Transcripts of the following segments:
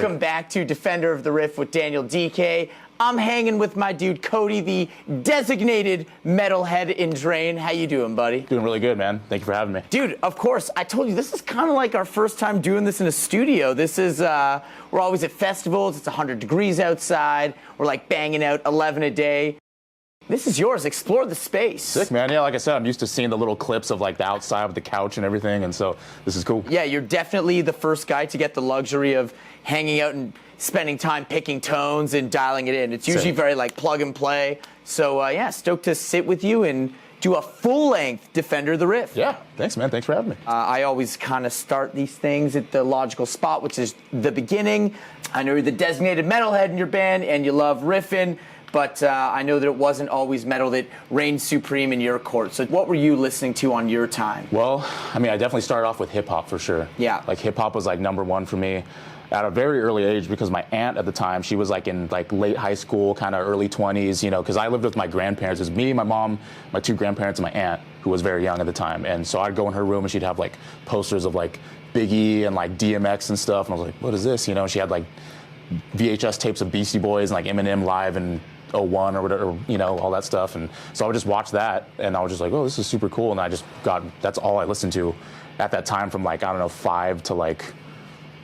Welcome back to Defender of the Riff with Daniel Dekay. I'm hanging with my dude Cody, the designated metalhead in Drain. How you doing, buddy? Doing really good, man. Thank you for having me. Dude, of course. I told you, this is kind of like our first time doing this in a studio. This is, we're always at festivals. It's 100 degrees outside. We're like banging out 11 a day. This is yours. Explore the space. Sick, man. Yeah, like I said, I'm used to seeing the little clips of like the outside with the couch and everything, and so this is cool. Yeah, you're definitely the first guy to get the luxury of hanging out and spending time picking tones and dialing it in. It's usually very like plug and play. So yeah, stoked to sit with you and do a full-length Defender of the Riff. Yeah, thanks, man. Thanks for having me. I always kind of start these things at the logical spot, which is the beginning. I know you're the designated metalhead in your band and you love riffing, but I know that it wasn't always metal that reigned supreme in your court. So what were you listening to on your time? Well, I mean, I definitely started off with hip-hop for sure. Yeah. Like hip-hop was like #1 for me at a very early age, because my aunt at the time, she was like in like late high school, kind of early 20s, you know, because I lived with my grandparents. It was me, my mom, my two grandparents, and my aunt, who was very young at the time. And so I'd go in her room and she'd have like posters of like Biggie and like DMX and stuff. And I was like, what is this? You know, she had like VHS tapes of Beastie Boys and like Eminem live in '01 or whatever, you know, all that stuff. And so I would just watch that and I was just like, oh, this is super cool. And I just that's all I listened to at that time from like, I don't know, 5 to like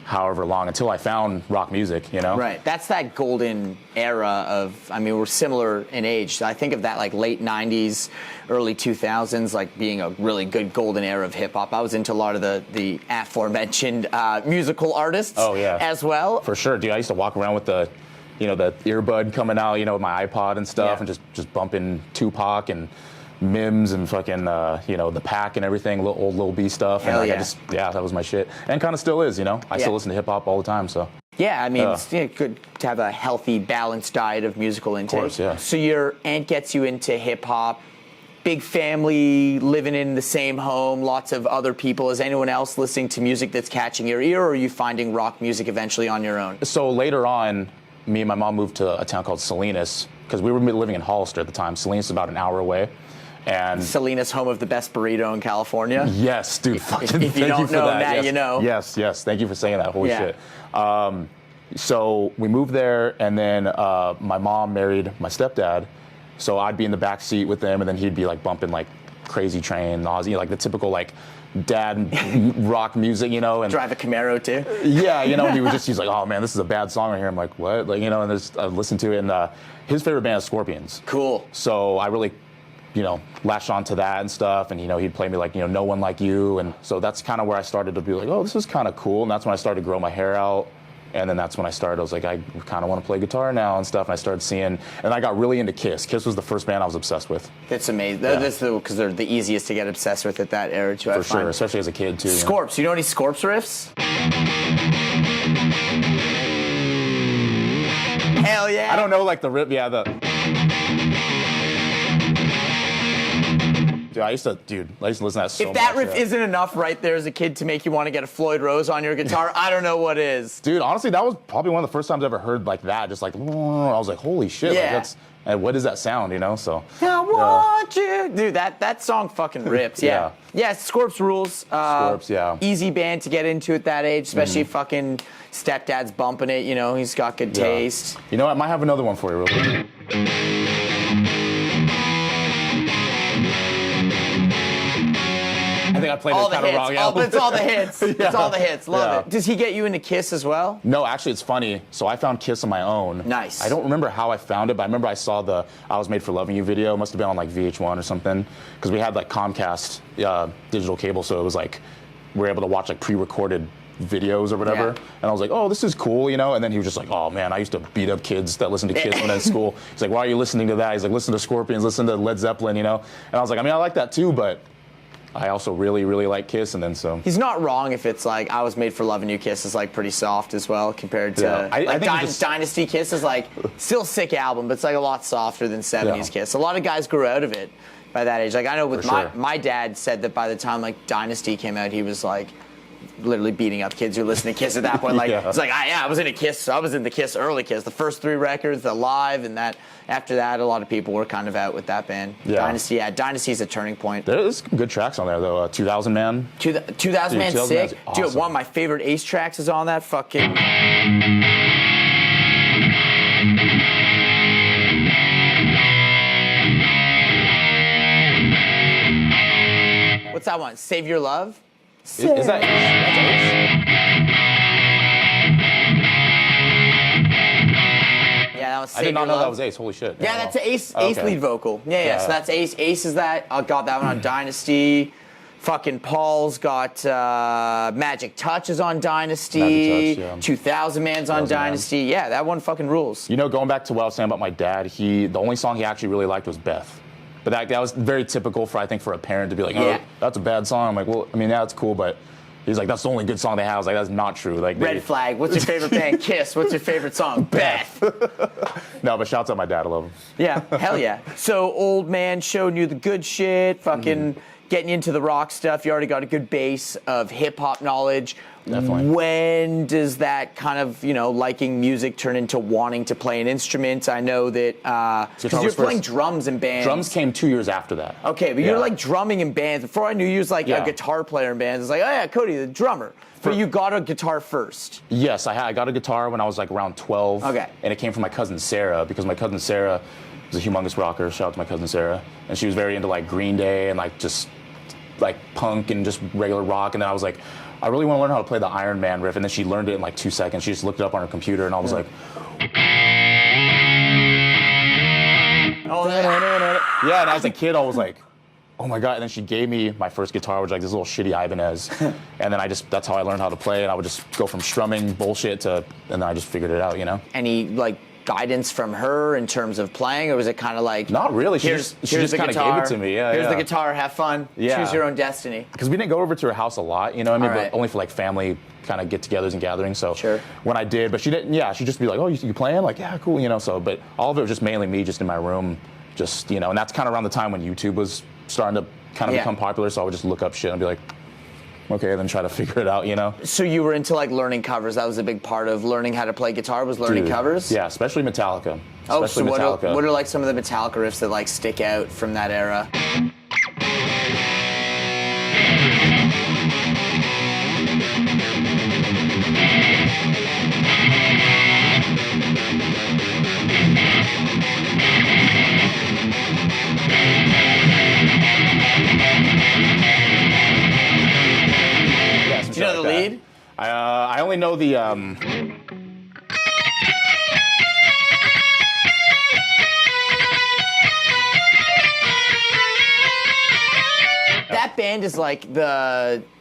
however long, until I found rock music, you know? Right. That's that golden era of, I mean, we're similar in age. So I think of that like late 90s, early 2000s, like being a really good golden era of hip hop. I was into a lot of the aforementioned musical artists as well. For sure, dude. I used to walk around with the, you know, the earbud coming out, you know, with my iPod and stuff, and just bumping Tupac and Mims and fucking, you know, the Pack and everything, old Lil B stuff. Hell and yeah. That was my shit. And kind of still is, you know? I still listen to hip hop all the time, so. Yeah, I mean, it's good to have a healthy, balanced diet of musical intake. Of course, yeah. So your aunt gets you into hip hop, big family, living in the same home, lots of other people. Is anyone else listening to music that's catching your ear, or are you finding rock music eventually on your own? So later on, me and my mom moved to a town called Salinas, because we were living in Hollister at the time. Salinas is about an hour away. And Salinas, home of the best burrito in California. Yes, dude. If you don't know that, you know. Yes. Thank you for saying that. Holy shit. So we moved there, and then my mom married my stepdad. So I'd be in the back seat with him, and then he'd be like bumping like Crazy Train, Nausea, like the typical like dad rock music, you know. And drive a Camaro too. Yeah, you know. He's like, oh man, this is a bad song right here. I'm like, what? Like, you know. And I listened to it, and his favorite band is Scorpions. Cool. So I really, you know, latched onto that and stuff, and, you know, he'd play me like, you know, No One Like You, and so that's kind of where I started to be like, oh, this is kind of cool, and that's when I started to grow my hair out, and then that's when I was like, I kind of want to play guitar now and stuff, and I started seeing, and I got really into Kiss. Kiss was the first band I was obsessed with. That's amazing. Yeah. That's because they're the easiest to get obsessed with at that era, too. For sure, especially as a kid, too. Scorps, you know any Scorps riffs? Hell yeah. I don't know, like the riff, Dude, I used to listen to that so much. If that riff isn't enough right there as a kid to make you want to get a Floyd Rose on your guitar, I don't know what is. Dude, honestly, that was probably one of the first times I ever heard like that. Just like, I was like, holy shit. Yeah. Like, and what is that sound, you know? So. I want you. Dude, that song fucking rips. Yeah. Yeah, Scorps rules. Scorps, yeah. Easy band to get into at that age, especially if fucking stepdad's bumping it, you know, he's got good taste. You know what? I might have another one for you real quick. I think I played it kind of wrong. It's all the hits. It's all the hits. Love it. Does he get you into Kiss as well? No, actually, it's funny. So I found Kiss on my own. Nice. I don't remember how I found it, but I remember I saw the I Was Made for Loving You video. It must have been on like VH1 or something, because we had like Comcast digital cable, so it was like we were able to watch like pre-recorded videos or whatever. And I was like, oh, this is cool, you know? And then he was just like, oh man, I used to beat up kids that listened to Kiss when I was in school. He's like, why are you listening to that? He's like, listen to Scorpions, listen to Led Zeppelin, you know? And I was like, I mean, I like that too, but I also really, really like Kiss, and then so. He's not wrong if it's like, I Was Made for Loving You Kiss is like pretty soft as well compared to I think Dynasty Kiss is like still a sick album, but it's like a lot softer than 70s Kiss. A lot of guys grew out of it by that age. Like I know with my dad said that by the time like Dynasty came out, he was like literally beating up kids who listen to Kiss at that point. Like it's like I was in a Kiss. I was in the Kiss early Kiss, the first 3 records, the live, and that. After that, a lot of people were kind of out with that band. Yeah. Dynasty, Dynasty's a turning point. There's good tracks on there though. 2000 Man. 2000 Man, sick. Awesome. Dude, one of my favorite Ace tracks is on that fucking. What's that one? Save Your Love? Is that Ace? Yeah, that was Save I did not Your know Love. that was Ace. Holy shit. Yeah, that's Ace. Oh, Ace okay. lead vocal. Yeah. So that's Ace. Ace is that. I got that one on Dynasty. Fucking Paul's got Magic Touch is on Dynasty. Magic Touch, yeah. 2000 Man's on Dynasty. Yeah, that one fucking rules. You know, going back to what I was saying about my dad, the only song he actually really liked was Beth. But that was very typical for, I think, for a parent to be like, oh, that's a bad song. I'm like, well, I mean, yeah, it's cool, but he's like, that's the only good song they have. I was like, that's not true. Like, Red Flag. What's your favorite band? Kiss. What's your favorite song? Beth. No, but shouts out my dad. I love him. Yeah, hell yeah. So old man showing you the good shit, fucking getting you into the rock stuff. You already got a good base of hip hop knowledge. Definitely. When does that kind of, liking music turn into wanting to play an instrument? I know that because you're playing drums in bands. Drums came 2 years after that. Okay, but you're like drumming in bands. Before I knew you was like a guitar player in bands. It's like, oh yeah, Cody, the drummer. But you got a guitar first. Yes, I got a guitar when I was like around 12. Okay. And it came from my cousin Sarah, because my cousin Sarah was a humongous rocker. Shout out to my cousin Sarah. And she was very into like Green Day and like just like punk and just regular rock. And then I was like, I really want to learn how to play the Iron Man riff. And then she learned it in like 2 seconds. She just looked it up on her computer and I was like, oh, yeah. And as a kid, I was like, oh my God. And then she gave me my first guitar, which was like this little shitty Ibanez. And then that's how I learned how to play. And I would just go from strumming bullshit and then I just figured it out, Any like guidance from her in terms of playing, or was it kind of like not really? She just kind of gave it to me. Here's the guitar. Have fun. Yeah. Choose your own destiny. Because we didn't go over to her house a lot, what I mean? Right. But only for like family kind of get-togethers and gatherings. So sure. When I did, but she didn't. Yeah, she'd just be like, "Oh, you playing?" Like, "Yeah, cool," So, but all of it was just mainly me, just in my room, just and that's kind of around the time when YouTube was starting to kind of become popular. So I would just look up shit and be like, okay, then try to figure it out, So you were into like learning covers. That was a big part of learning how to play guitar, was learning covers? Yeah, especially Metallica. So what are like some of the Metallica riffs that like stick out from that era? Do you know the lead? I only know the. That band is like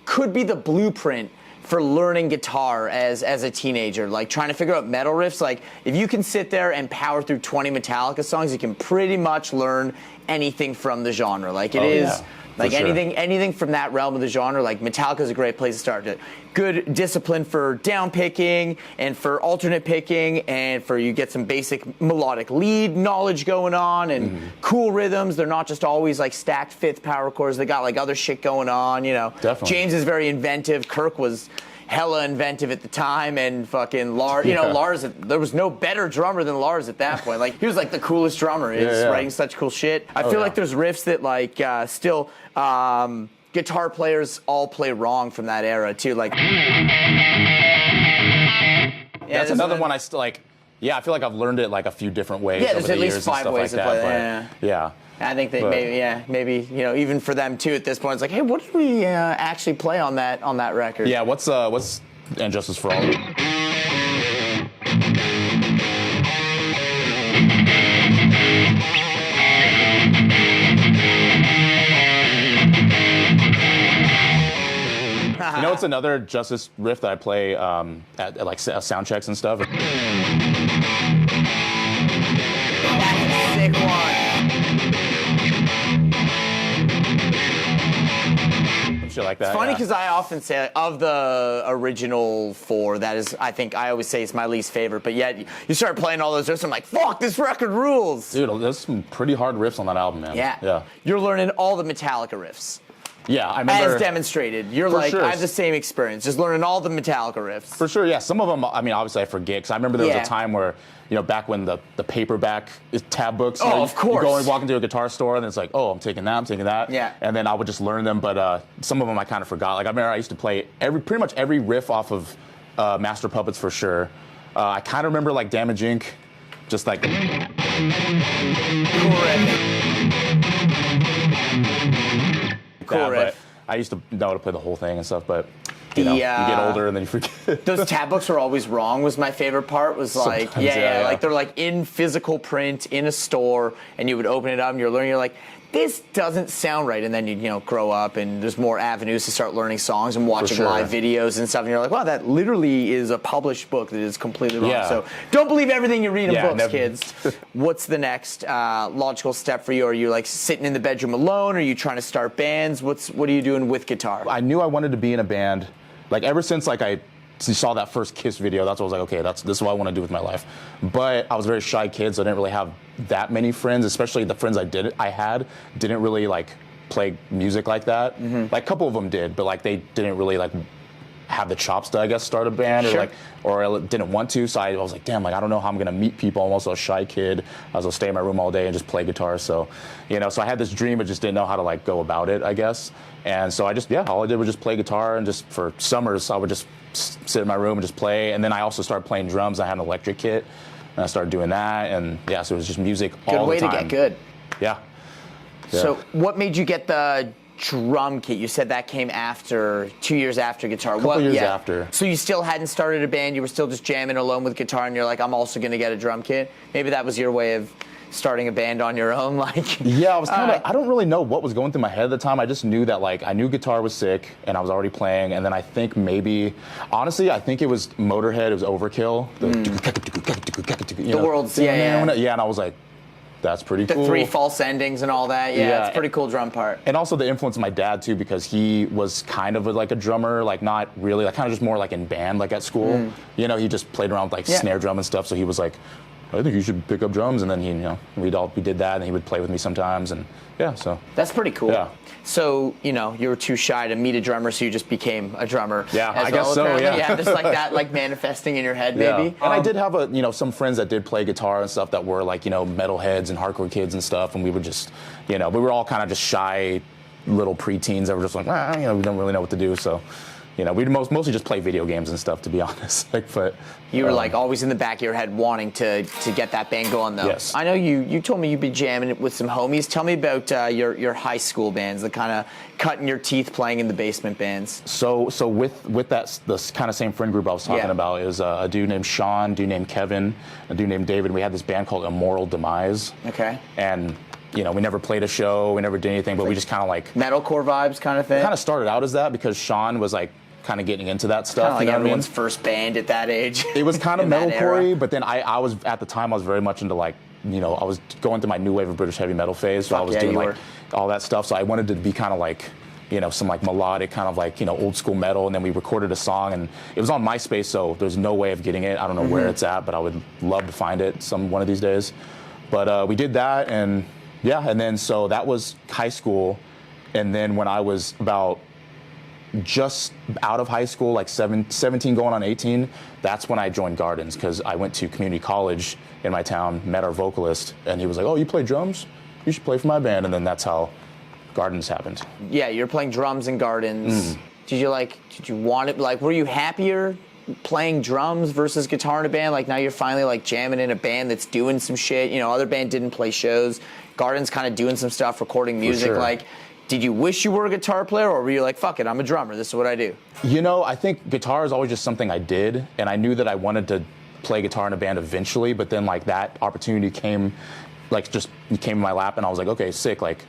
could be the blueprint for learning guitar as a teenager, like trying to figure out metal riffs. Like if you can sit there and power through 20 Metallica songs, you can pretty much learn anything from the genre. Like it is. Yeah. Like sure. anything from that realm of the genre, like Metallica is a great place to start. Good discipline for down picking and for alternate picking, and for you get some basic melodic lead knowledge going on and cool rhythms. They're not just always like stacked fifth power chords. They got like other shit going on. Definitely. James is very inventive. Kirk was hella inventive at the time, and fucking Lars, Lars, there was no better drummer than Lars at that point. Like he was like the coolest drummer. He was writing such cool shit. I feel like there's riffs that like still guitar players all play wrong from that era too. Like that's another one I still like. Yeah, I feel like I've learned it like a few different ways. Yeah, there's over at the least years and 5 stuff ways like to play that. that. Yeah. I think that maybe even for them too at this point, it's like, hey, what did we actually play on that record? Yeah, what's And Justice for All? It's another Justice riff that I play at like sound checks and stuff. That's a sick one. Shit like that. It's funny because I often say of the original 4, that is, I think I always say it's my least favorite. But yet you start playing all those riffs, I'm like, fuck, this record rules. Dude, there's some pretty hard riffs on that album, man. Yeah. You're learning all the Metallica riffs. Yeah, I remember. As demonstrated. You're For like, sure. I have the same experience, just learning all the Metallica riffs. For sure, yeah. Some of them, I mean, obviously I forget, because I remember there was Yeah. a time where, back when the paperback tab books, Oh, of course. you go and walk into a guitar store, and it's like, oh, I'm taking that. Yeah. And then I would just learn them, but some of them I kind of forgot. Like, I remember I used to play pretty much every riff off of Master Puppets for sure. I kind of remember, like, Damage Inc., just like... Cool riff. I used to know how to play the whole thing and stuff, but you get older and then you forget. Those tab books were always wrong was my favorite part. Was like, Sometimes, like they're like in physical print in a store, and you would open it up and you're learning. You're like, this doesn't sound right, and then you grow up and there's more avenues to start learning songs and watching sure. live videos and stuff, and you're like, wow, that literally is a published book that is completely wrong. Yeah. So don't believe everything you read in books, never. kids. What's the next logical step for you? Are you like sitting in the bedroom alone? Are you trying to start bands? What are you doing with guitar? I knew I wanted to be in a band, like ever since like I saw that first Kiss video. That's what I was like, okay, this is what I want to do with my life. But I was a very shy kid, so I didn't really have that many friends. Especially the friends I had didn't really like play music like that. Mm-hmm. Like a couple of them did, but like they didn't really like have the chops to, I guess, start a band, Sure. or didn't want to. So I was like, damn, like I don't know how I'm gonna meet people. I'm also a shy kid. I was gonna stay in my room all day and just play guitar. So, so I had this dream, but just didn't know how to like go about it, I guess. And so all I did was just play guitar, and just for summers I would just sit in my room and just play. And then I also started playing drums. I had an electric kit, and I started doing that. And so it was just music all the time. Good way to get good. Yeah. So what made you get the drum kit? You said that came 2 years after guitar. Couple years after. So you still hadn't started a band. You were still just jamming alone with guitar, and you're like, I'm also going to get a drum kit. Maybe that was your way of starting a band on your own. Like, yeah, I was kind of. I don't really know what was going through my head at the time. I just knew that like I knew guitar was sick, and I was already playing. And then I think honestly, I think it was Motorhead. It was Overkill. The world's yeah. And I was like, that's pretty cool. The 3 false endings and all that. Yeah, it's a pretty cool drum part. And also the influence of my dad too, because he was kind of like a drummer, like not really, like kind of just more like in band, like at school. He just played around with like snare drum and stuff. So he was like, I think you should pick up drums, and then we did that, and he would play with me sometimes, and so that's pretty cool. Yeah. So you were too shy to meet a drummer, so you just became a drummer. Yeah, I guess so. Apparently. Yeah, you had this like that, like manifesting in your head, maybe. And I did have some friends that did play guitar and stuff that were like metalheads and hardcore kids and stuff, and we would just we were all kind of just shy little preteens that were just like we don't really know what to do, so. We'd mostly just play video games and stuff, to be honest. But you were like always in the back of your head wanting to get that band going, though. Yes. I know you told me you've been jamming with some homies. Tell me about your high school bands, the kind of cutting your teeth playing in the basement bands. So with this kind of same friend group I was talking about is a dude named Sean, a dude named Kevin, a dude named David. We had this band called Immoral Demise. Okay. And we never played a show, we never did anything, but we just kind of like metalcore vibes kind of thing. Kind of started out as that because Sean was like kind of getting into that stuff. Kind of like everyone's first band at that age. It was kind of metalcore, but then I was at the time I was very much into like I was going through my new wave of British heavy metal phase, so I was doing like all that stuff. So I wanted to be kind of like some like melodic kind of like old school metal, and then we recorded a song, and it was on MySpace, so there's no way of getting it. I don't know where it's at, but I would love to find it one of these days. But we did that, and then so that was high school, and then when I was about just out of high school, like 17 going on 18, that's when I joined Gardens, because I went to community college in my town, met our vocalist, and he was like, oh, you play drums? You should play for my band. And then that's how Gardens happened. Yeah, you're playing drums in Gardens. Did you want it, like, were you happier playing drums versus guitar in a band? Like, now you're finally like jamming in a band that's doing some shit. Other band didn't play shows. Gardens kind of doing some stuff, recording music. For sure. Like, did you wish you were a guitar player, or were you like, fuck it, I'm a drummer, this is what I do? I think guitar is always just something I did, and I knew that I wanted to play guitar in a band eventually, but then like that opportunity came in my lap, and I was like, okay, sick, like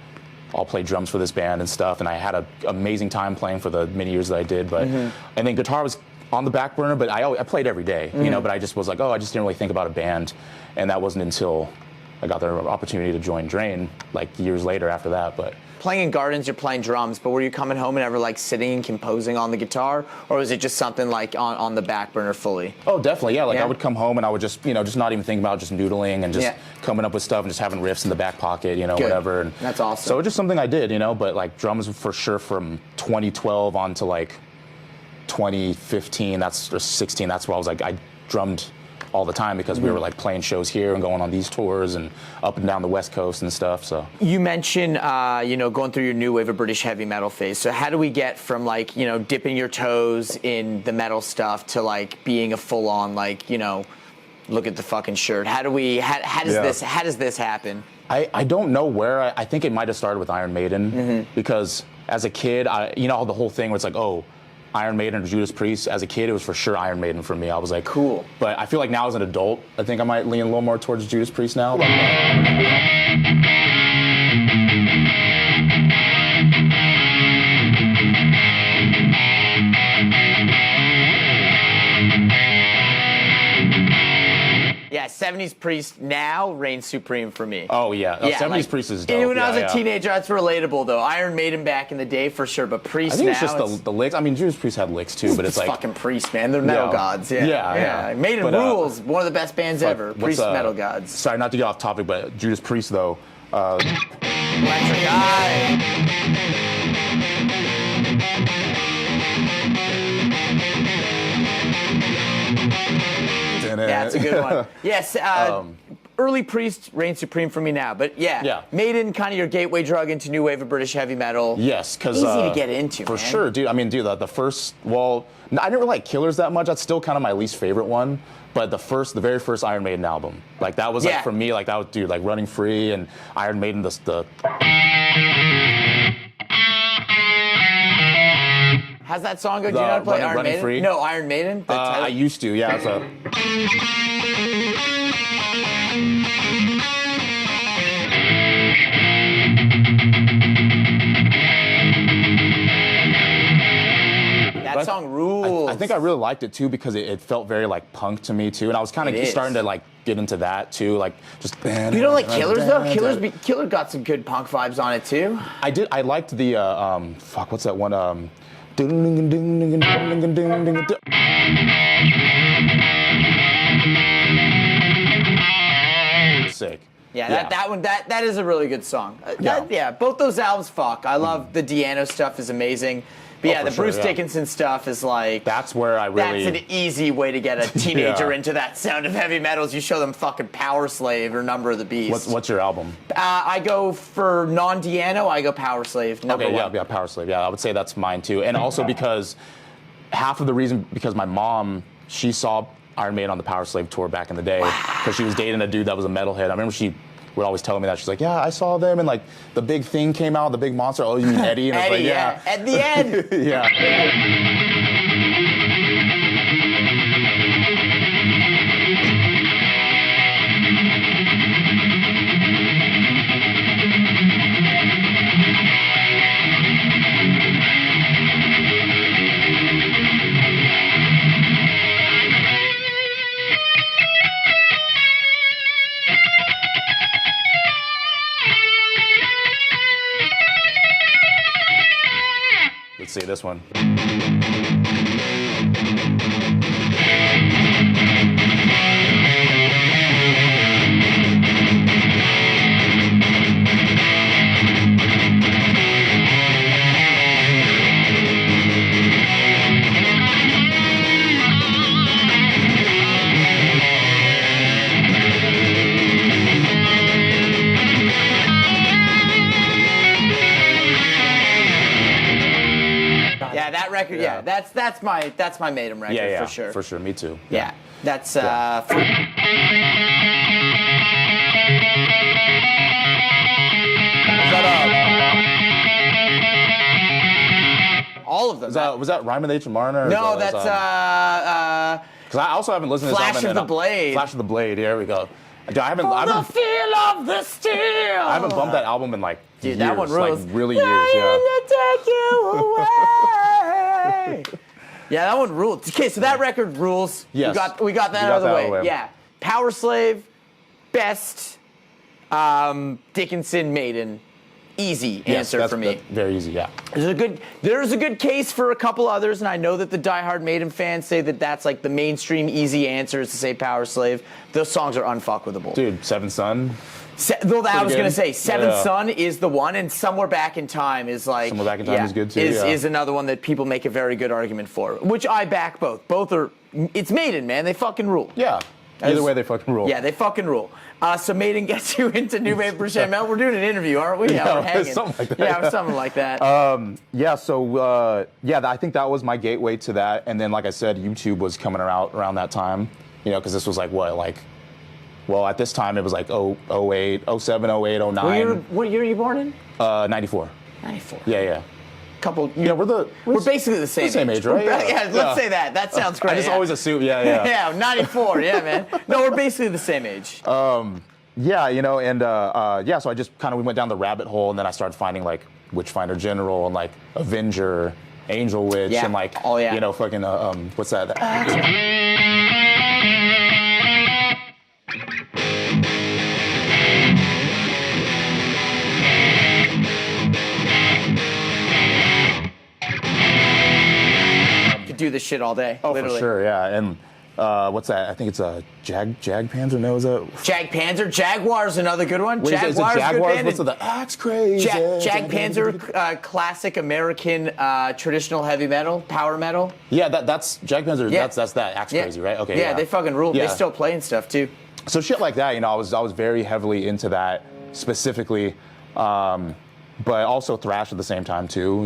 I'll play drums for this band and stuff, and I had an amazing time playing for the many years that I did, but and then guitar was on the back burner, but I played every day, but I just was like, I just didn't really think about a band, and that wasn't until I got the opportunity to join Drain like years later after that. But playing in gardens, you're playing drums, but were you coming home and ever like sitting and composing on the guitar, or was it just something like on the back burner fully? Oh, definitely, yeah. Like I would come home and I would just, just not even think about just noodling and just coming up with stuff and just having riffs in the back pocket, whatever. And that's awesome. So it's just something I did, but like drums for sure from 2012 on to like 2015, or 16, that's where I was like, I drummed all the time because we were like playing shows here and going on these tours and up and down the West Coast and stuff. So you mentioned going through your new wave of British heavy metal phase. So how do we get from like dipping your toes in the metal stuff to like being a full on like look at the fucking shirt? How does this happen? I don't know where. I think it might have started with Iron Maiden because as a kid, the whole thing where it's like, oh, Iron Maiden or Judas Priest. As a kid, it was for sure Iron Maiden for me. I was like, cool. But I feel like now as an adult, I think I might lean a little more towards Judas Priest now. Yeah, 70s Priest now reigns supreme for me. Oh, yeah. 70s Priest is dope. When I was a teenager, that's relatable, though. Iron Maiden back in the day, for sure, but Priest now... I think it's just the licks. I mean, Judas Priest had licks, too, but it's like... fucking Priest, man. They're metal gods. Yeah. Maiden rules. One of the best bands ever. Priest metal gods. Sorry, not to get off topic, but Judas Priest, though... Electric Eye. Yeah, it's a good one. Yes, early Priest reigns supreme for me now. But Maiden, kind of your gateway drug into new wave of British heavy metal. Yes, because easy to get into, for man. sure, dude. I mean, dude, the first, I didn't really like Killers that much. That's still kind of my least favorite one. But the very first Iron Maiden album, like that was like for me, like that was, dude, like Running Free and Iron Maiden, the How's that song go? Do you know how to play Iron Maiden? Free? No, Iron Maiden? I used to, yeah. That song rules. I think I really liked it too because it felt very like punk to me too, and I was kind of starting to like get into that too, like just. You don't like Killers though? Killer got some good punk vibes on it too. I did. I liked the what's that one? Sick. Yeah, that one, that is a really good song. Both those albums, I love the Diano stuff is amazing. But the Bruce Dickinson stuff is like... That's where I really... That's an easy way to get a teenager into that sound of heavy metals. You show them fucking Power Slave or Number of the Beast. What's your album? I go for non-Diano, I go Power Slave, number one. Yeah, Power Slave. Yeah, I would say that's mine too. And also because half of the reason, because my mom, she saw Iron Maiden on the Power Slave tour back in the day because she was dating a dude that was a metalhead. I remember she would always tell me that. She's like, yeah, I saw them, and like the big thing came out, the big monster. Oh, you mean Eddie? And I was like, yeah. At the end. Let's see this one. That record, that's my Maiden record for sure. For sure, me too. Yeah, that's all of them. Was that Rhyme of the Ancient Mariner? No, that's because I also haven't listened to this album. Flash of the Blade. Flash of the Blade. Here we go. The feel of the steel. I haven't bumped that album in like years, that one rules. Like really years. Yeah. Take you away. Yeah, that one rules. Okay, so that record rules. Yes. We got that out of the way. Yeah. Power Slave, best Dickinson, Maiden. Easy answer that's, for me. That's very easy, yeah. There's a good case for a couple others, and I know that the diehard Maiden fans say that that's like the mainstream easy answer is to say Power Slave. Those songs are unfuckable. Dude, Seventh Son. I was going to say, Seventh Yeah. Son is the one, and Somewhere Back in Time is like... Somewhere Back in Time is good too, Is another one that people make a very good argument for, which I back both. Both are... It's Maiden, man. They fucking rule. Yeah. Either way, they fucking rule. Yeah, they fucking rule. So Maiden gets you into NWOBHM. We're doing an interview, aren't we? Yeah, we're hanging. Something like that. Yeah, something like that. I think that was my gateway to that. And then, like I said, YouTube was coming around that time, because this was at this time, it was like 08, 07, 08, 09. What year are you born in? 94. 94. Yeah. We're basically the same age, right? Yeah, let's say that. That sounds great. I just always assume, yeah. Yeah, 94, yeah, man. No, we're basically the same age. So I just we went down the rabbit hole, and then I started finding like Witchfinder General and like Avenger, Angel Witch, and like, fucking, what's that? Do this shit all day. Oh, literally. for sure, yeah. And what's that? I think it's a Jag Panzer. No, is that Jag Panzer? Jaguar's another good one. Jaguar's good band. What's the Axe Crazy? Jag Panzer, classic American traditional heavy metal, power metal. Yeah, that's Jag Panzer. Yeah. That's that Axe Crazy, right? Okay. Yeah, they fucking rule. Yeah. They still play and stuff too. So shit like that, I was very heavily into that specifically, but also thrash at the same time too,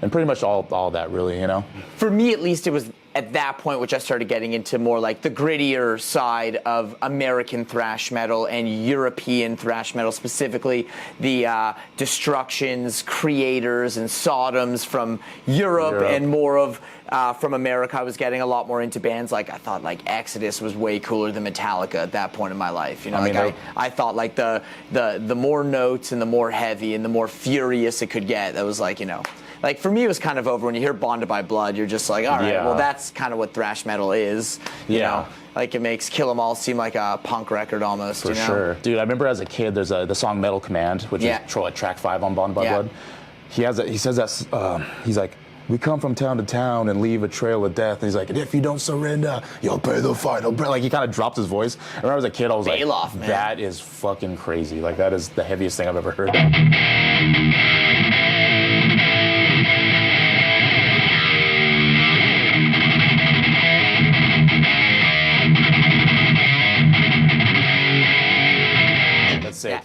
and pretty much all that really, For me, at least, it was at that point which I started getting into more like the grittier side of American thrash metal and European thrash metal, specifically the Destructions, Creators, and Sodoms from Europe. And more of from America. I was getting a lot more into bands like, I thought like Exodus was way cooler than Metallica at that point in my life. I thought like the more notes and the more heavy and the more furious it could get, that was like, like for me it was kind of over when you hear Bonded by Blood. You're just like, all right, well that's kind of what thrash metal is. You know, like it makes Kill 'Em All seem like a punk record almost. For sure, dude. I remember as a kid, there's the song Metal Command, which is track 5 on Bonded by Blood. He says that he's like, we come from town to town and leave a trail of death. And he's like, and if you don't surrender, you'll pay the final. Like he kind of dropped his voice. I remember as a kid, I was Bailoff, man. That is fucking crazy. Like that is the heaviest thing I've ever heard.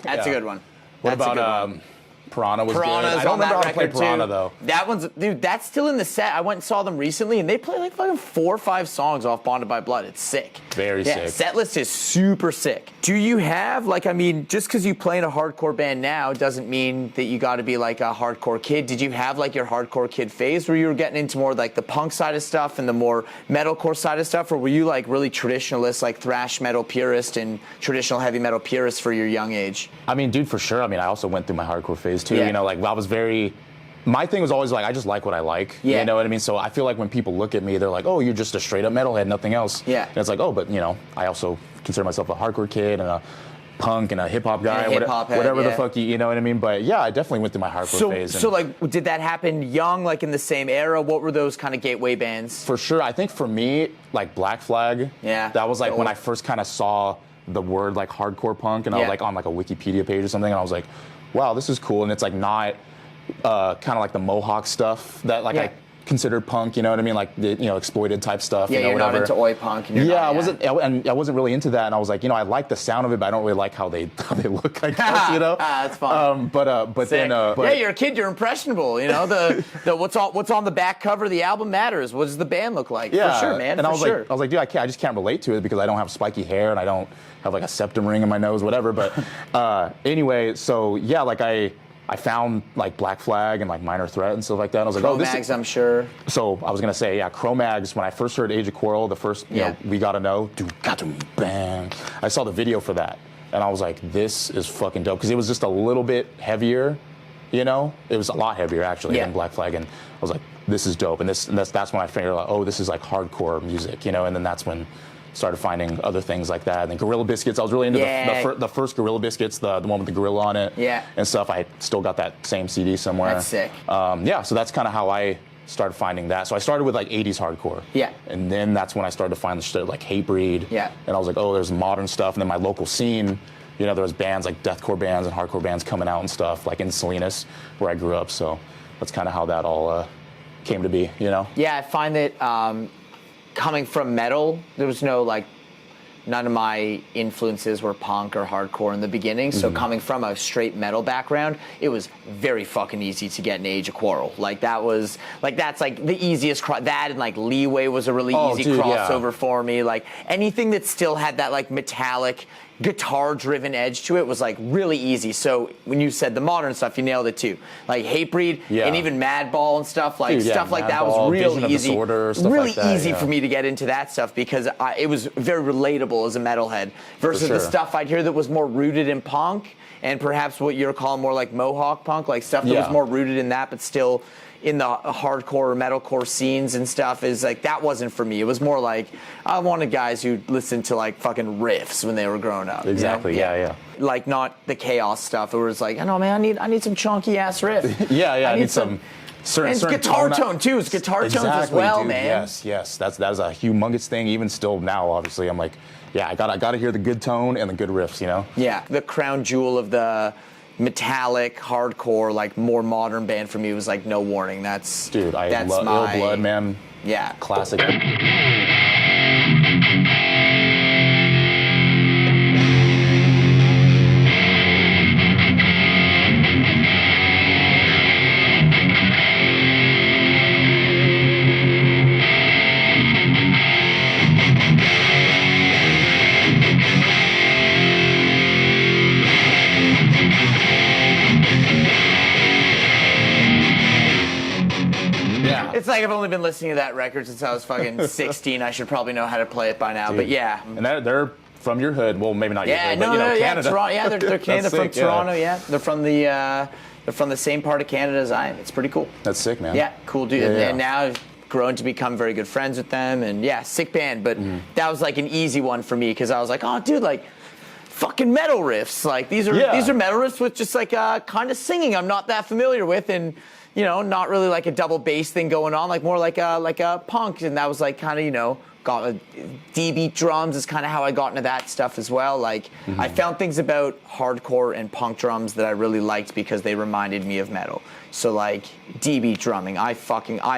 That's a good one. What about Piranha was Piranha's good. I don't remember how to play Piranha, too. though. That one's, dude, that's still in the set. I went and saw them recently, and they play like fucking 4 or 5 songs off Bonded by Blood. It's sick. Very sick. Set list is super sick. Do you have, just because you play in a hardcore band now doesn't mean that you got to be like a hardcore kid. Did you have like your hardcore kid phase where you were getting into more like the punk side of stuff and the more metalcore side of stuff, or were you like really traditionalist, like thrash metal purist and traditional heavy metal purist for your young age? I mean, dude, for sure. I mean, I also went through my hardcore phase too. Yeah. I was very. My thing was always like, I just like what I like. Yeah. You know what I mean? So I feel like when people look at me, they're like, oh, you're just a straight up metalhead, nothing else. Yeah. And it's like, oh, but I also consider myself a hardcore kid and a punk and a hip hop guy, whatever the fuck you know what I mean. But yeah, I definitely went through my hardcore phase. So like, did that happen young, like in the same era? What were those kind of gateway bands? For sure, I think for me, like Black Flag. Yeah. That was like when I first kind of saw the word like hardcore punk, and I was like on like a Wikipedia page or something, and I was like, wow, this is cool, and it's like not kind of like the Mohawk stuff that like I considered punk, you know what I mean, like the exploited type stuff. Yeah, you're not into oi punk. And I wasn't really into that, and I was like, I like the sound of it, but I don't really like how they look. I guess, that's fun. But Sick. then you're a kid, you're impressionable. The what's on the back cover of the album matters. What does the band look like? Yeah, for sure, man. And I was like, dude, I just can't relate to it because I don't have spiky hair and I don't have like a septum ring in my nose, whatever. But anyway, so yeah, like I found like Black Flag and like Minor Threat and stuff like that. And I was like, Cro-Mags, I'm sure. So I was gonna say, Cro-Mags. When I first heard Age of Quarrel, the first, We Gotta Know, bang. I saw the video for that, and I was like, this is fucking dope because it was just a little bit heavier. It was a lot heavier actually than Black Flag, and I was like, this is dope. And that's when I figured out, oh, this is like hardcore music, And then that's when started finding other things like that. And then Gorilla Biscuits, I was really into the first Gorilla Biscuits, the one with the gorilla on it, and stuff. I still got that same CD somewhere. That's sick. Yeah, so that's kind of how I started finding that. So I started with like 80s hardcore. Yeah. And then that's when I started to find the shit like Hatebreed. Yeah. And I was like, oh, there's modern stuff. And then my local scene, you know, there was bands like deathcore bands and hardcore bands coming out and stuff, like in Salinas, where I grew up. So that's kind of how that all came to be, you know? Yeah, I find that coming from metal, there was no like, none of my influences were punk or hardcore in the beginning. So coming from a straight metal background, it was very fucking easy to get an Age of Quarrel. Like that's like the easiest, that and like Leeway was a really easy crossover for me. Like anything that still had that like metallic, guitar-driven edge to it was like really easy. So when you said the modern stuff, you nailed it too. Like Hatebreed and even Madball and stuff like stuff like that was real easy. Really easy for me to get into that stuff because it was very relatable as a metalhead versus the stuff I'd hear that was more rooted in punk and perhaps what you're calling more like Mohawk punk, like stuff that was more rooted in that, but still in the hardcore or metalcore scenes and stuff is like, that wasn't for me. It was more like, I wanted guys who listened to like fucking riffs when they were growing up. Exactly, you know? yeah. Like not the chaos stuff. It was like, I know, man, I need some chunky ass riff. I need some certain guitar tone too. It's guitar tones as well, dude. man. Yes. That is a humongous thing. Even still now, obviously, I'm like, I gotta hear the good tone and the good riffs, you know? Yeah. The crown jewel of the metallic, hardcore, like more modern band for me was like No Warning. I love Ill Blood, man. Yeah. Classic. It's like I've only been listening to that record since I was fucking 16. I should probably know how to play it by now, but yeah. And they're from your hood. Well, maybe not your hood, but Canada. Toronto, they're Canada from Toronto. Yeah, they're from the same part of Canada as I am. It's pretty cool. That's sick, man. Yeah, cool dude. And now I've grown to become very good friends with them, and sick band. But that was like an easy one for me because I was like, oh, dude, like. Fucking metal riffs, like these are metal riffs with just like kind of singing I'm not that familiar with, and not really like a double bass thing going on, like more like a punk, and that was like kind of got D-beat drums is kind of how I got into that stuff as well. Like I found things about hardcore and punk drums that I really liked because they reminded me of metal. So like D-beat drumming, I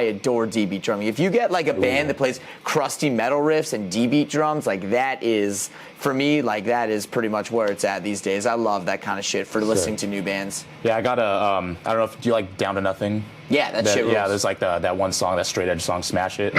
adore D-beat drumming. If you get like a band that plays crusty metal riffs and D-beat drums, like that is, for me, like that is pretty much where it's at these days. I love that kind of shit for listening to new bands. Yeah, I got I don't know if, do you like Down to Nothing? Yeah, that shit rules. Yeah, there's like that one song, that straight edge song, Smash It.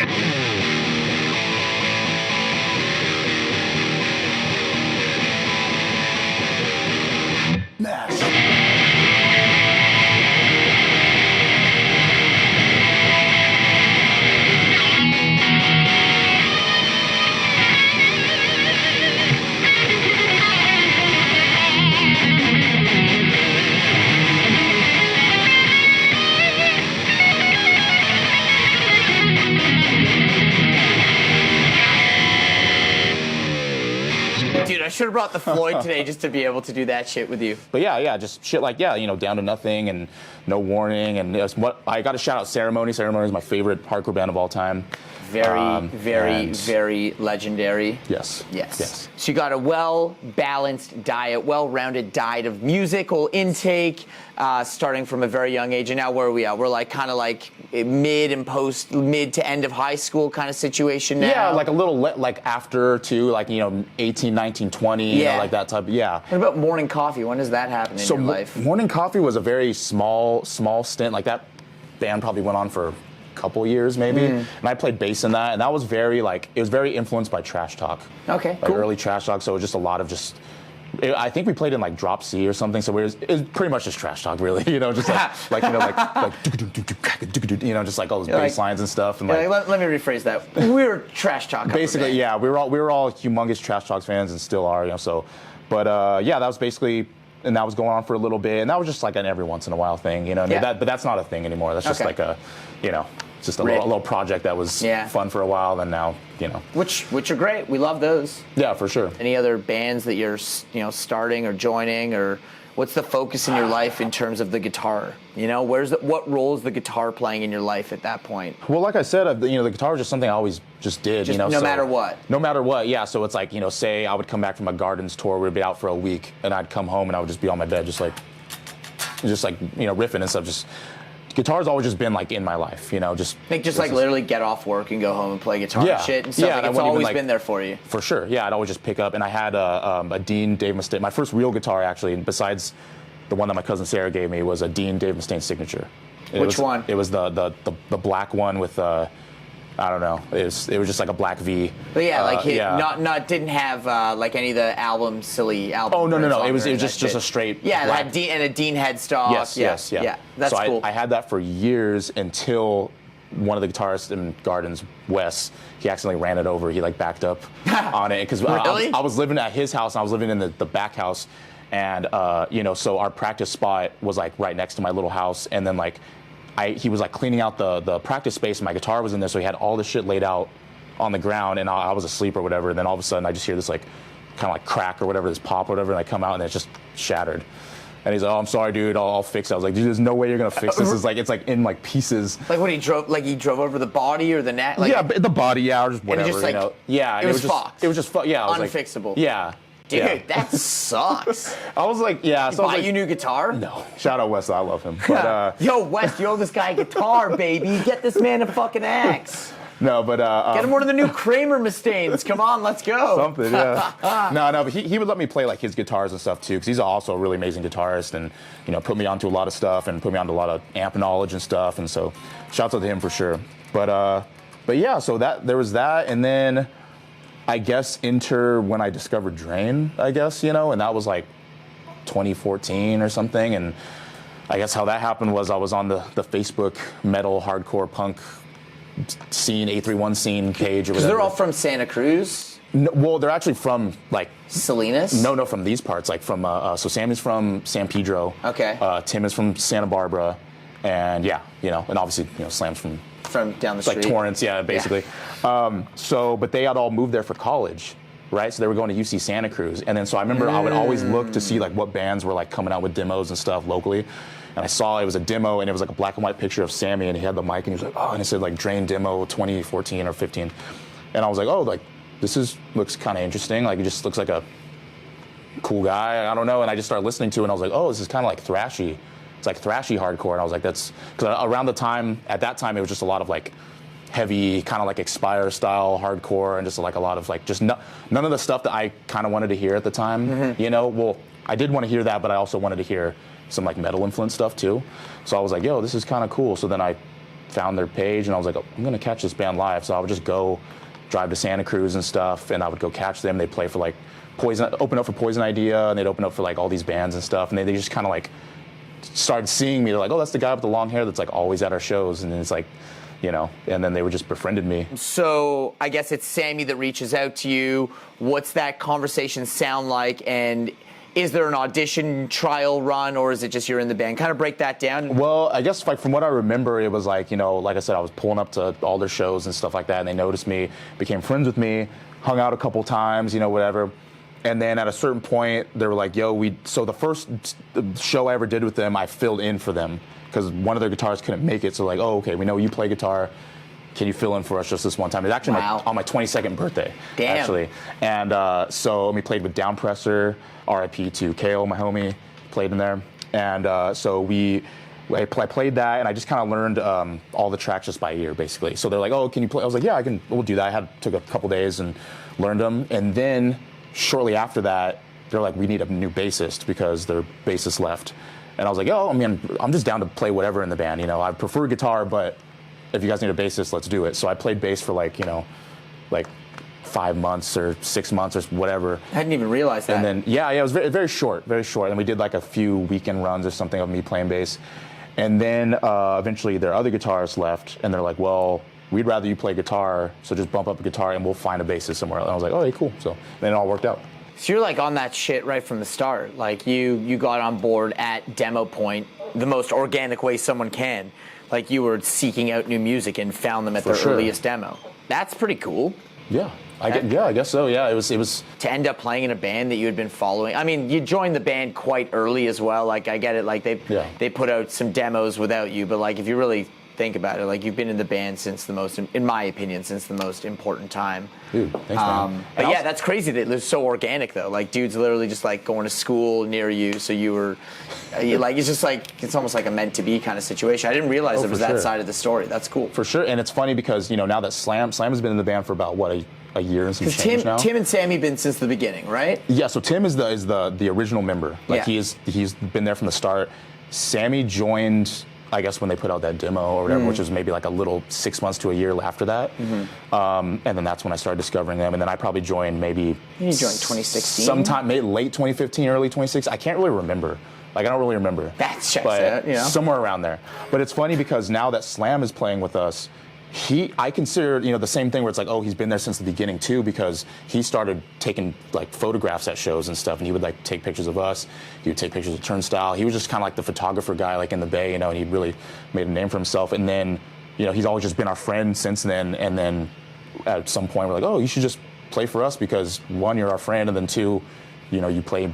Dude, I should have brought the Floyd today just to be able to do that shit with you. But just shit like Down to Nothing and No Warning, and what I got to shout out Ceremony. Ceremony is my favorite hardcore band of all time. Very legendary. Yes. So you got a well-balanced diet, well-rounded diet of musical intake, starting from a very young age. And now where are we at? We're like kind of like mid to end of high school kind of situation now. Yeah, like a little like after too, like 18, 19, 20, like that type. Yeah. What about morning coffee? When does that happen in your life? Morning coffee was a very small stint. Like that band probably went on for couple years maybe, and I played bass in that, and that was very it was very influenced by Trash Talk. Okay, cool. Early Trash Talk, so it was just a lot of I think we played in like Drop C or something, so it was pretty much just Trash Talk, really. Just just like all those bass lines and stuff. And let me rephrase that. We were Trash Talk. Basically, yeah, we were all humongous Trash Talk fans and still are. But that was basically. And that was going on for a little bit, and that was just like an every once in a while thing, but that's not a thing anymore. That's just like a, just a little project that was fun for a while, and now, Which are great. We love those. Yeah, for sure. Any other bands that you're, starting or joining, or what's the focus in your life in terms of the guitar? What role is the guitar playing in your life at that point? Well, like I said, the guitar was just something I always just did. No matter what. No matter what, yeah. So it's like, say I would come back from a Gardens tour, we'd be out for a week, and I'd come home and I would just be on my bed, just like riffing and stuff. Guitar's always just been like in my life, just literally get off work and go home and play guitar and shit and stuff. Yeah, it's always been there for you. For sure, yeah. I'd always just pick up, and I had a Dean Dave Mustaine. My first real guitar, actually, besides the one that my cousin Sarah gave me, was a Dean Dave Mustaine signature. Which one? It was the black one with I don't know. It was just like a black V. But didn't have like any of the silly albums. Oh no! It was just a straight. Yeah, black. And a Dean headstock. Yes. Yeah, that's cool. I had that for years until one of the guitarists in Gardens, Wes, he accidentally ran it over. He backed up on it because really? I was living at his house and I was living in the back house, and so our practice spot was right next to my little house, and then he was cleaning out the practice space, and my guitar was in there, so he had all the shit laid out on the ground, and I was asleep or whatever, and then all of a sudden I just hear this kind of crack or whatever, this pop or whatever, and I come out and it's just shattered. And he's like, "Oh, I'm sorry, dude. I'll fix it." I was like, "Dude, there's no way you're gonna fix this. It's in pieces." Like when he drove over the body or the neck. The body, or just whatever. And just yeah. It was fucked. It was just fucked. Yeah, unfixable. Yeah. Dude, that sucks. I was like, yeah. So buy you new guitar? No. Shout out Wes, I love him. But, yo, Wes, you owe this guy a guitar, baby. Get this man a fucking axe. No, but get him one of the new Kramer Mustaines. Come on, let's go. Something, yeah. No, but he would let me play his guitars and stuff too, because he's also a really amazing guitarist, and put me onto a lot of stuff and put me onto a lot of amp knowledge and stuff, and so shouts out to him for sure. But yeah, so there was that, and then I guess enter when I discovered Drain, I guess, and that was 2014 or something, and I guess how that happened was I was on the Facebook metal hardcore punk scene, A31 scene page or whatever. Because they're all from Santa Cruz? No, well, they're actually from Salinas? No, from these parts. So Sammy's from San Pedro. Okay. Tim is from Santa Barbara, and and obviously Slam's from down the street. Torrance, yeah, basically. Yeah. But they had all moved there for college, right? So they were going to UC Santa Cruz, and then so I remember I would always look to see what bands were coming out with demos and stuff locally. And I saw it was a demo, and it was a black and white picture of Sammy, and he had the mic, and he was like, oh, and it said Drain demo 2014 or 15. And I was like, oh, this looks kind of interesting. It just looks like a cool guy. I don't know. And I just started listening to it, and I was like, oh, this is kind of thrashy. It's thrashy hardcore. And I was like, that's, because around at that time, it was just a lot of heavy, kind of Expire style hardcore, and just a lot of none of the stuff that I kind of wanted to hear at the time. Mm-hmm. Well, I did want to hear that, but I also wanted to hear some metal influence stuff too. So I was like, yo, this is kind of cool. So then I found their page, and I was like, oh, I'm gonna catch this band live. So I would just go drive to Santa Cruz and stuff, and I would go catch them. They'd play for Poison, open up for Poison Idea, and they'd open up for all these bands and stuff, and they just kind of started seeing me. They're like, oh, that's the guy with the long hair that's always at our shows, and then it's and then they just befriended me. So I guess it's Sammy that reaches out to you. What's that conversation sound like, and is there an audition trial run, or is it just you're in the band? Kind of break that down. Well, I guess from what I remember, it was like I said, I was pulling up to all their shows and stuff like that, and they noticed me, became friends with me, hung out a couple times, whatever. And then at a certain point, they were like, yo, so the first show I ever did with them, I filled in for them because one of their guitarists couldn't make it. So oh, okay, we know you play guitar. Can you fill in for us just this one time? It's actually on my 22nd birthday. Damn. Actually. And so we played with Downpresser, RIP to KO, my homie, played in there. And so I played that, and I just kind of learned all the tracks just by ear, basically. So they're like, oh, can you play? I was like, yeah, we'll do that. Took a couple days and learned them. And then shortly after that, they're like, we need a new bassist because their bassist left. And I was like, oh, I'm just down to play whatever in the band. I prefer guitar, but if you guys need a bassist, let's do it. So I played bass for 5 months or 6 months or whatever. I hadn't even realized that. And then, yeah, it was very, very short, very short. And we did a few weekend runs or something of me playing bass. And then eventually their other guitarist left, and they're like, well, we'd rather you play guitar, so just bump up a guitar and we'll find a bassist somewhere else. And I was like, oh, hey, cool. So then it all worked out. So you're on that shit right from the start. You got on board at demo point, the most organic way someone can. like you were seeking out new music and found them at their earliest demo. That's pretty cool. Yeah. I guess so. Yeah, it was to end up playing in a band that you had been following. I mean, you joined the band quite early as well. Like, I get it. Like, they put out some demos without you, but like, if you really think about it, like, you've been in the band since in my opinion, since the most important time. Dude, thanks, man. But yeah, that's crazy that it was so organic though. Like, dudes literally just like going to school near you, so you were like, it's just like, it's almost like a meant to be kind of situation. I didn't realize it was that side of the story. That's cool. For sure. And it's funny because, you know, now that Slam has been in the band for about what, a year and some change now. Tim and Sammy been since the beginning, right? Yeah, so Tim is the original member. Like, he's been there from the start. Sammy joined, I guess, when they put out that demo or whatever, which was maybe like a little 6 months to a year after that. And then that's when I started discovering them. And then I probably joined maybe... You joined 2016? Sometime, maybe late 2015, early 2016. I can't really remember. Like, I don't really remember. That checks out, you know? Somewhere around there. But it's funny because now that Slam is playing with us, I consider, you know, the same thing where it's like, oh, he's been there since the beginning too, because he started taking like photographs at shows and stuff, and he would like take pictures of us. He would take pictures of Turnstile. He was just kind of like the photographer guy, like in the Bay, you know, and he really made a name for himself. And then, you know, he's always just been our friend since then. And then at some point we're like, oh, you should just play for us because one, you're our friend, and then two, you know, you play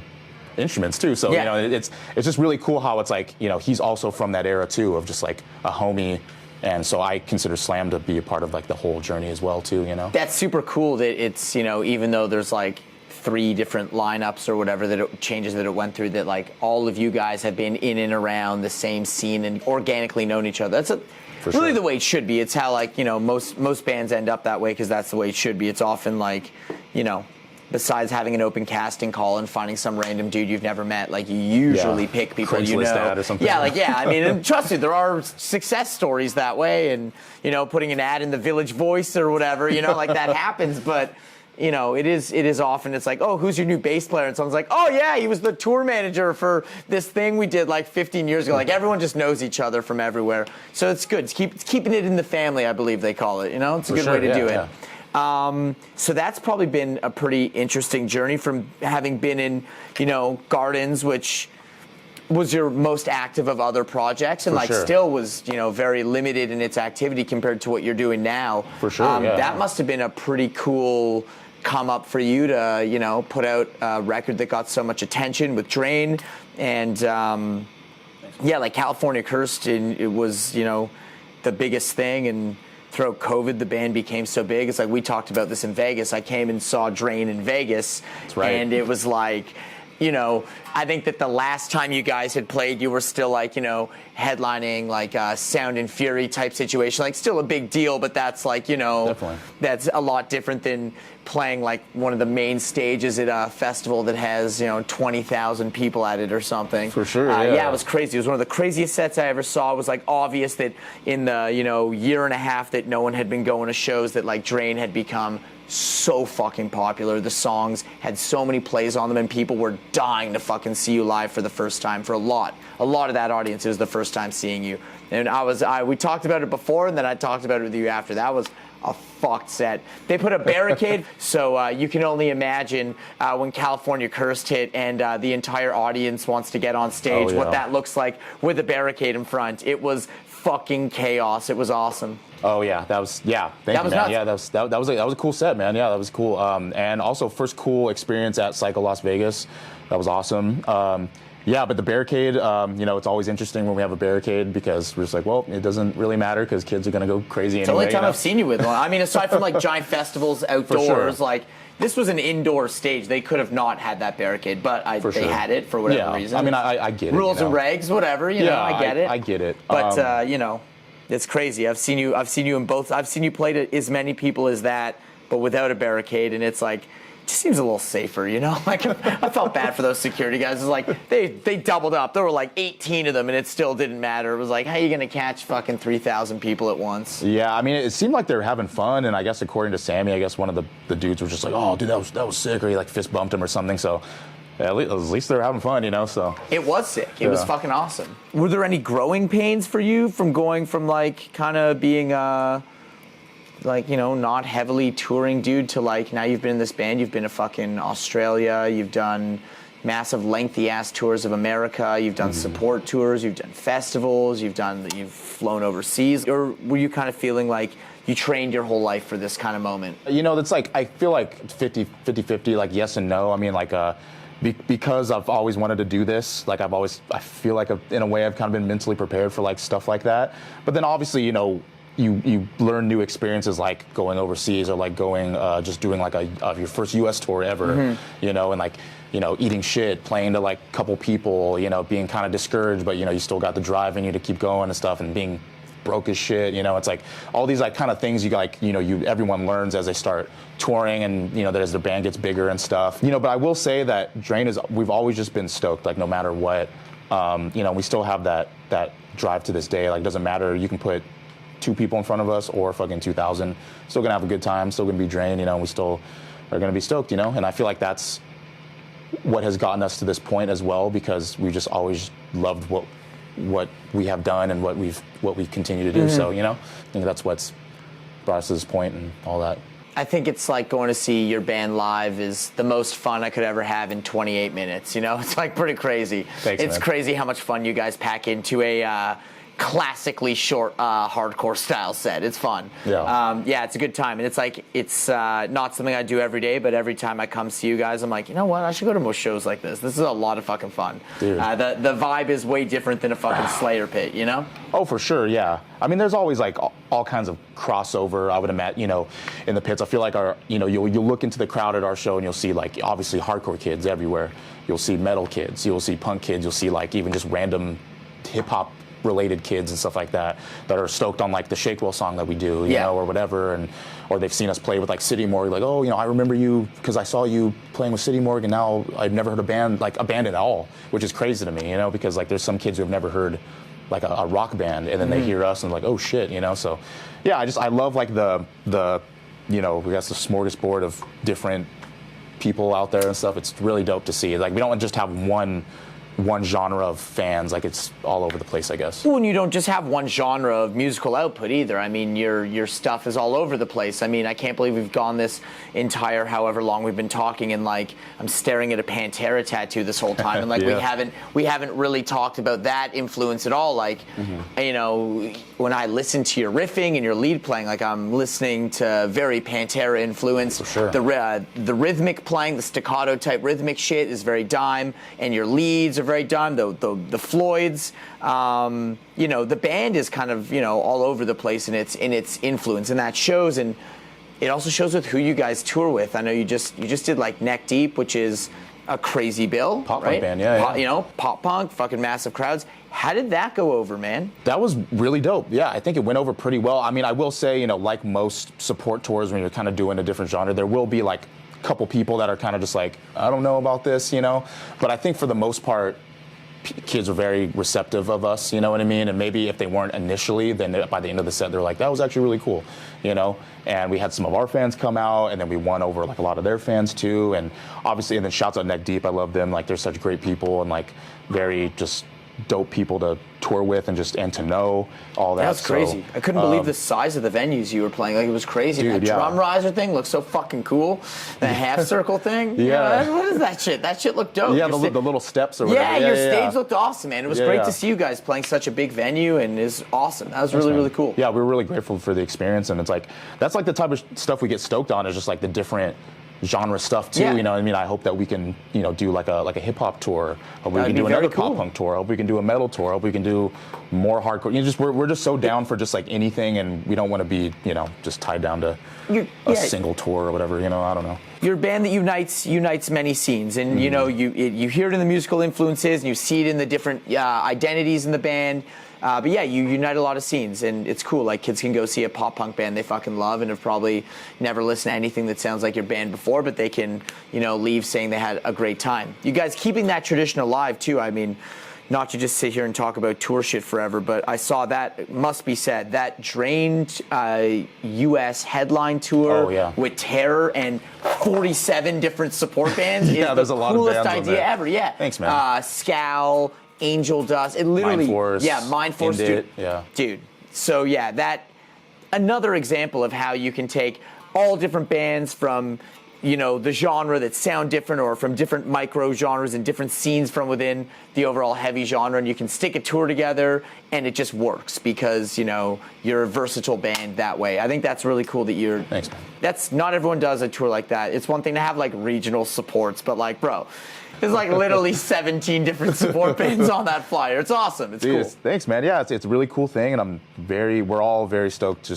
instruments too. So, you know, it's just really cool how it's like, you know, he's also from that era too, of just like a homie. And so I consider Slam to be a part of like the whole journey as well too, you know? That's super cool that it's, you know, even though there's like 3 different lineups or whatever changes that it went through, that like all of you guys have been in and around the same scene and organically known each other. That's really the way it should be. It's how, like, you know, most bands end up that way because that's the way it should be. It's often like, you know, besides having an open casting call and finding some random dude you've never met, like, you usually pick people you know. Ad or something. I mean, and trust me, there are success stories that way, and, you know, putting an ad in the Village Voice or whatever, you know, like that happens, but, you know, it is often, it's like, oh, who's your new bass player? And someone's like, oh yeah, he was the tour manager for this thing we did like 15 years ago. Like, everyone just knows each other from everywhere. So it's good. It's keeping it in the family, I believe they call it, you know? It's a good way to do it. So that's probably been a pretty interesting journey from having been in, you know, Gardens, which was your most active of other projects, and still was, you know, very limited in its activity compared to what you're doing now. For sure, that must have been a pretty cool come up for you to, you know, put out a record that got so much attention with Drain, and like California Cursed, it was, you know, the biggest thing, and throughout COVID, the band became so big. It's like, we talked about this in Vegas. I came and saw Drain in Vegas, and it was like, you know, I think that the last time you guys had played, you were still like, you know, headlining like a Sound and Fury type situation, like still a big deal, but that's like, you know, that's a lot different than playing like one of the main stages at a festival that has, you know, 20,000 people at it or something. For sure, yeah, it was crazy. It was one of the craziest sets I ever saw. It was like obvious that in the, you know, year and a half that no one had been going to shows, that like Drain had become so fucking popular. The songs had so many plays on them, and people were dying to fucking see you live for the first time. For a lot of that audience, it was the first time seeing you. And we talked about it before, and then I talked about it with you after. That was a fucked set. They put a barricade, so you can only imagine when California Cursed hit and the entire audience wants to get on stage, what that looks like with a barricade in front. It was fucking chaos. It was awesome. Oh yeah, that was Thank you, man. Nuts. Yeah, that was a cool set, man. Yeah, that was cool. And also first cool experience at Psycho Las Vegas. That was awesome. Yeah, but the barricade, you know, it's always interesting when we have a barricade because we're just like, well, it doesn't really matter because kids are gonna go crazy anyway. It's the only time I've seen you with one. I mean, aside from like giant festivals outdoors, like this was an indoor stage. They could have not had that barricade, but they had it for whatever reason. I mean, I get it. Rules and regs, whatever. You know, I get it. I get it. But you know, it's crazy. I've seen you in both. I've seen you play to as many people as that, but without a barricade, and it's like, it just seems a little safer, you know? Like, I felt bad for those security guys. It's like they doubled up. There were like 18 of them, and it still didn't matter. It was like, how are you gonna catch fucking 3,000 people at once? Yeah, I mean, it seemed like they were having fun, and I guess according to Sammy, I guess one of the dudes was just like, oh, dude, that was sick, or he like fist bumped him or something. So. Yeah, at least they were having fun, you know, so. It was sick. It was fucking awesome. Were there any growing pains for you from going from, like, kind of being, like, you know, not heavily touring dude to, like, now you've been in this band, you've been to fucking Australia, you've done, massive lengthy-ass tours of America. You've done support tours. You've done festivals. You've flown overseas. Or were you kind of feeling like you trained your whole life for this kind of moment? You know, that's like, I feel like 50-50, like yes and no. I mean, like, because I've always wanted to do this, like I feel like in a way I've kind of been mentally prepared for like stuff like that. But then obviously, you know, you learn new experiences like going overseas or like going, just doing like your first US tour ever, you know, and like, you know, eating shit, playing to like a couple people, you know, being kind of discouraged, but you know, you still got the drive in you to keep going and stuff, and being broke as shit, you know. It's like all these like kind of things you like, you know, everyone learns as they start touring, and you know, as the band gets bigger and stuff, you know. But I will say that Drain we've always just been stoked, like no matter what, you know, we still have that drive to this day. Like, doesn't matter, you can put 2 people in front of us or fucking 2,000, still gonna have a good time, still gonna be Drain, you know. We still are gonna be stoked, you know. And I feel like that's what has gotten us to this point as well, because we just always loved what we have done and what we continue to do. So, you know, I think that's what's brought us to this point and all that. I think it's like going to see your band live is the most fun I could ever have in 28 minutes. You know, it's like pretty crazy. Thanks, it's man. Crazy how much fun you guys pack into a classically short hardcore style set. It's fun. Yeah. Yeah, it's a good time. And it's like, it's not something I do every day, but every time I come see you guys, I'm like, you know what? I should go to more shows like this. This is a lot of fucking fun. Dude. The vibe is way different than a fucking Slayer pit, you know? Oh, for sure, yeah. I mean, there's always like all kinds of crossover, I would imagine, you know, in the pits. I feel like you'll look into the crowd at our show and you'll see like obviously hardcore kids everywhere. You'll see metal kids, you'll see punk kids, you'll see like even just random hip hop related kids and stuff like that are stoked on like the Shake Well song that we do, you know, or whatever, or they've seen us play with like City Morgue, like, oh, you know, I remember you because I saw you playing with City Morgue, and now I've never heard a band at all, which is crazy to me, you know, because like there's some kids who have never heard like a rock band, and then they hear us and like, oh shit, you know. So yeah, I love like the you know, we got the smorgasbord of different people out there and stuff. It's really dope to see. Like, we don't just have one genre of fans, like it's all over the place, I guess. Well, and you don't just have one genre of musical output either. I mean, your stuff is all over the place. I mean, I can't believe we've gone this entire however long we've been talking, and like I'm staring at a Pantera tattoo this whole time, and like yeah. we haven't really talked about that influence at all. Like, you know, when I listen to your riffing and your lead playing, like I'm listening to very Pantera influence. For sure. The rhythmic playing, the staccato type rhythmic shit is very Dime, and your leads are very Dime. The Floyds, you know, the band is kind of, you know, all over the place in its influence, and that shows. And it also shows with who you guys tour with. I know you just did like Neck Deep, which is a crazy bill, pop right? punk band, yeah. You know, pop punk, fucking massive crowds. How did that go over, man? That was really dope. Yeah, I think it went over pretty well. I mean, I will say, you know, like most support tours, when you're kind of doing a different genre, there will be like a couple people that are kind of just like, I don't know about this, you know. But I think for the most part, kids were very receptive of us, you know what I mean? And maybe if they weren't initially, then by the end of the set, they're like, that was actually really cool, you know? And we had some of our fans come out, and then we won over like a lot of their fans too. And obviously, and then shouts out Neck Deep, I love them. Like, they're such great people, and like very just dope people to tour with and to know all that. That's crazy. I couldn't believe the size of the venues you were playing. Like, it was crazy. Dude, that drum riser thing looked so fucking cool. The half circle thing. Yeah. What is that shit? That shit looked dope. Yeah, the little steps or whatever. Yeah, your stage looked awesome, man. It was Yeah, great yeah. to see you guys playing such a big venue, and it's awesome. That was really cool. Yeah, we were really grateful for the experience, and it's like, that's like the type of stuff we get stoked on, is just like the different genre stuff too, you know what I mean? I hope that we can, you know, do like a hip hop tour. Hope we can do another pop punk tour. Hope we can do a metal tour. Hope we can do more hardcore. You know, we're just so down for just like anything, and we don't want to be, you know, just tied down to a single tour or whatever, you know, I don't know. You're a band that unites many scenes, and you know, you hear it in the musical influences, and you see it in the different identities in the band. But yeah, you unite a lot of scenes, and it's cool. Like, kids can go see a pop punk band they fucking love and have probably never listened to anything that sounds like your band before, but they can, you know, leave saying they had a great time. You guys keeping that tradition alive too. I mean, not to just sit here and talk about tour shit forever, but I saw that, it must be said, that Drained U.S. headline tour with Terror and 47 different support bands is there's a lot of coolest bands idea ever. Yeah. Thanks, man. Scowl, Angel Dust, it literally, Mind Force, dude. Yeah. Dude. So yeah, that another example of how you can take all different bands from the genre that sound different or from different micro genres and different scenes from within the overall heavy genre, and you can stick a tour together and it just works because, you're a versatile band that way. I think that's really cool that you're... Thanks, man. That's not everyone does a tour like that. It's one thing to have like regional supports, but like, bro, there's like literally 17 different support bands on that flyer. It's awesome. It's cool. Thanks, man. Yeah, it's a really cool thing, and we're all very stoked. We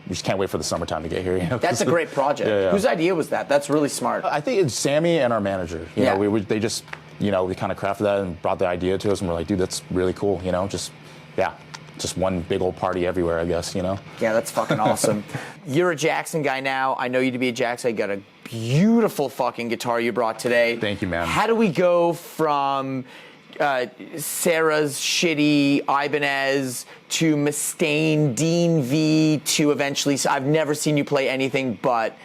just can't wait for the summertime to get here. That's a great project. Yeah. Whose idea was that? That's really smart. I think it's Sammy and our manager. They just, we kind of crafted that and brought the idea to us, and we're like, dude, that's really cool. Just one big old party everywhere, I guess. Yeah, that's fucking awesome. You're a Jackson guy now. I know you to be a Jackson. I got a beautiful fucking guitar you brought today. Thank you, man. How do we go from Sarah's shitty Ibanez to Mustaine, Dean V to eventually... I've never seen you play anything but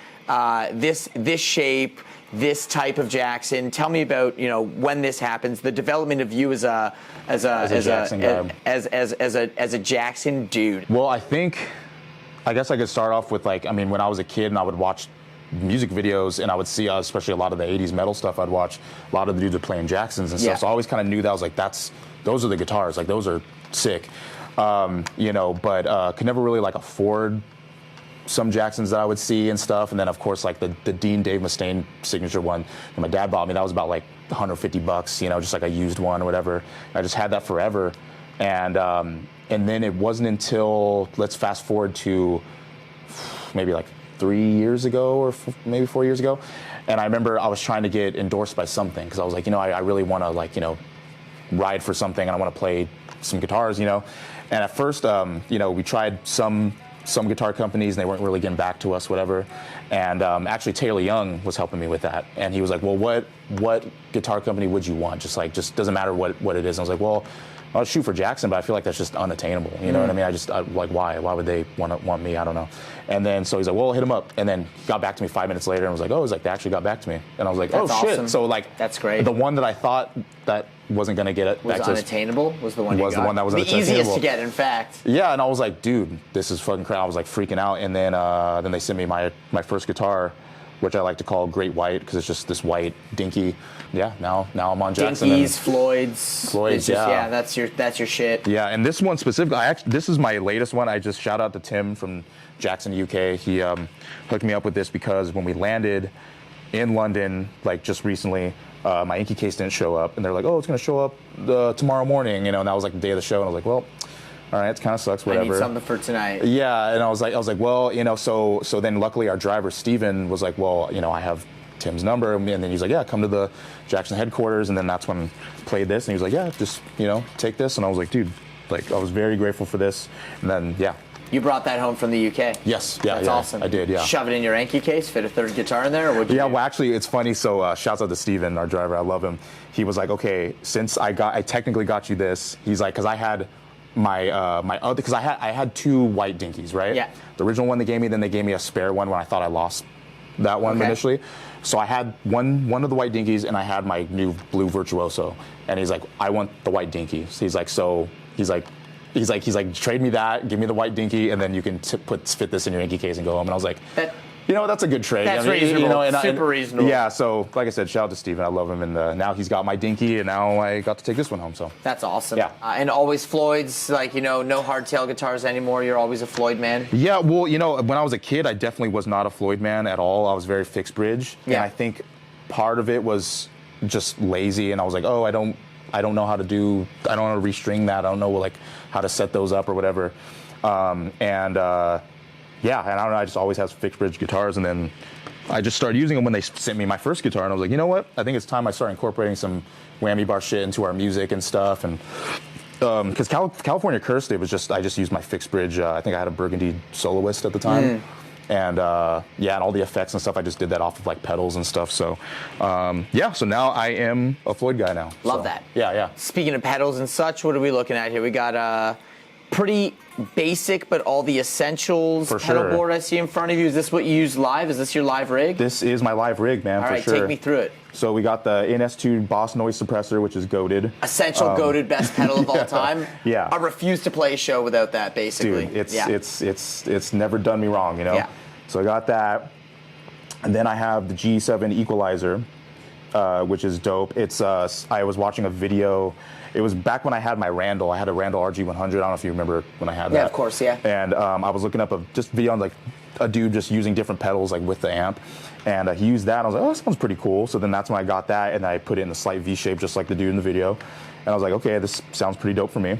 this shape, this type of Jackson. Tell me about when this happens, the development of you as a Jackson dude. Well, I guess I could start off with when I was a kid and I would watch music videos and I would see, especially a lot of the 80s metal stuff, I'd watch a lot of the dudes are playing Jacksons and stuff. Yeah. So I always kind of knew that. I was like, those are the guitars. Like, those are sick. But could never really afford some Jacksons that I would see and stuff. And then of course the Dean Dave Mustaine signature one that my dad bought me, that was about $150, just like a used one or whatever. I just had that forever. And then it wasn't until, let's fast forward to maybe 3 years ago or maybe 4 years ago. And I remember I was trying to get endorsed by something because I was like, I really want to ride for something and I want to play some guitars, And at first, we tried some guitar companies and they weren't really getting back to us, whatever. And actually Taylor Young was helping me with that. And he was like, well, what guitar company would you want? Just doesn't matter what it is. And I was like, well, I'll shoot for Jackson, but I feel like that's just unattainable. You know what I mean? Why? Why would they want me? I don't know. And then so he's like, well, hit him up. And then he got back to me 5 minutes later and was like, oh, they actually got back to me. And I was like, that's shit. Awesome. So that's great. The one that I thought that wasn't going to get it was unattainable was the one you got. The one that was unattainable. The easiest to get, in fact. Yeah, and I was like, dude, this is fucking crazy. I was freaking out. And then they sent me my first guitar, which I like to call Great White because it's just this white dinky. Yeah, now I'm on Jackson. Dinkies, Floyds, yeah. That's your shit. Yeah, and this one specifically, this is my latest one. I just shout out to Tim from Jackson, UK. He hooked me up with this because when we landed in London, just recently, my Inky case didn't show up, and they're like, oh, it's gonna show up tomorrow morning, and that was the day of the show, and I was like, well, all right, it kind of sucks, whatever. I need something for tonight. Yeah, and I was like, well, so then luckily our driver Steven was like, well, I have Tim's number, and then he's like, yeah, come to the Jackson headquarters, and then that's when I played this, and he was like, yeah, just take this, and I was like, dude, I was very grateful for this, and then yeah. You brought that home from the UK. Yes, yeah, that's awesome. I did, yeah. Shove it in your Anki case, fit a third guitar in there, or what'd you do? Well, actually, it's funny. So, shouts out to Steven, our driver. I love him. He was like, okay, since I technically got you this. He's like, because I had my other, because I had two white dinkies, right? Yeah. The original one they gave me, then they gave me a spare one when I thought I lost that one initially. So I had one of the white dinkies, and I had my new blue Virtuoso. And he's like, I want the white dinky. So he's like, trade me that, give me the white dinky, and then you can fit this in your Inky case and go home. And I was like, that's a good trade. That's reasonable. Super reasonable. Yeah, so like I said, shout out to Steven. I love him. And now he's got my dinky, and now I got to take this one home. So that's awesome. Yeah. And always Floyd's, no hardtail guitars anymore. You're always a Floyd man. Yeah, well, when I was a kid, I definitely was not a Floyd man at all. I was very fixed bridge. Yeah. And I think part of it was just lazy, and I was like, oh, I don't know how to restring that. I don't know how to set those up or whatever. Yeah, and I don't know, I just always have fixed bridge guitars, and then I just started using them when they sent me my first guitar, and I was like, you know what? I think it's time I start incorporating some whammy bar shit into our music and stuff, and because California Cursed, I just used my fixed bridge. I think I had a Burgundy Soloist at the time. And and all the effects and stuff, I just did that off of pedals and stuff. So so now I am a Floyd guy now. Love that. Yeah. Speaking of pedals and such, what are we looking at here? We got pretty basic, but all the essentials pedal board I see in front of you. Is this what you use live? Is this your live rig? This is my live rig, man, all for right, sure. take me through it. So we got the NS2 Boss Noise Suppressor, which is goated. Essential goated best pedal of all time. Yeah. I refuse to play a show without that, basically. Dude, it's never done me wrong, Yeah. So I got that. And then I have the G7 equalizer, which is dope. It's I was watching a video. It was back when I had my Randall. I had a Randall RG100. I don't know if you remember when I had that. Yeah, of course, yeah. And I was looking up a just video on like a dude just using different pedals like with the amp, and he used that. And I was like, oh, that sounds pretty cool. So then that's when I got that, and I put it in the slight V shape, just like the dude in the video. And I was like, okay, this sounds pretty dope for me.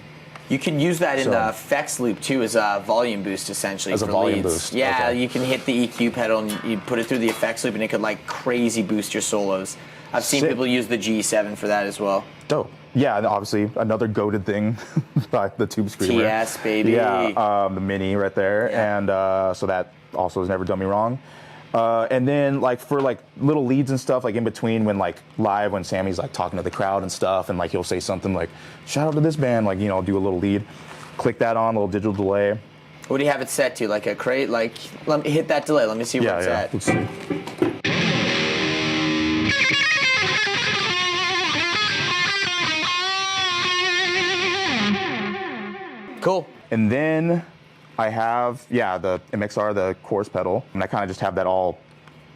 You can use that in the effects loop too as a volume boost, essentially. As a volume boost. Yeah, okay. You can hit the EQ pedal and you put it through the effects loop, and it could like crazy boost your solos. I've seen people use the G7 for that as well. Dope. Yeah, and obviously another goated thing, the Tube Screamer. TS, baby. Yeah, the Mini right there, Yeah. and so that also has never done me wrong. And then like for like little leads and stuff, like in between when like live when Sammy's like talking to the crowd and stuff, and like he'll say something like shout out to this band, like you know, do a little lead, click that on, little digital delay. What do you have it set to? Like a crate? Like let me hit that delay. Let me see where it's at. Let's see. Cool. And then I have, the MXR, the chorus pedal, and I kind of just have that all,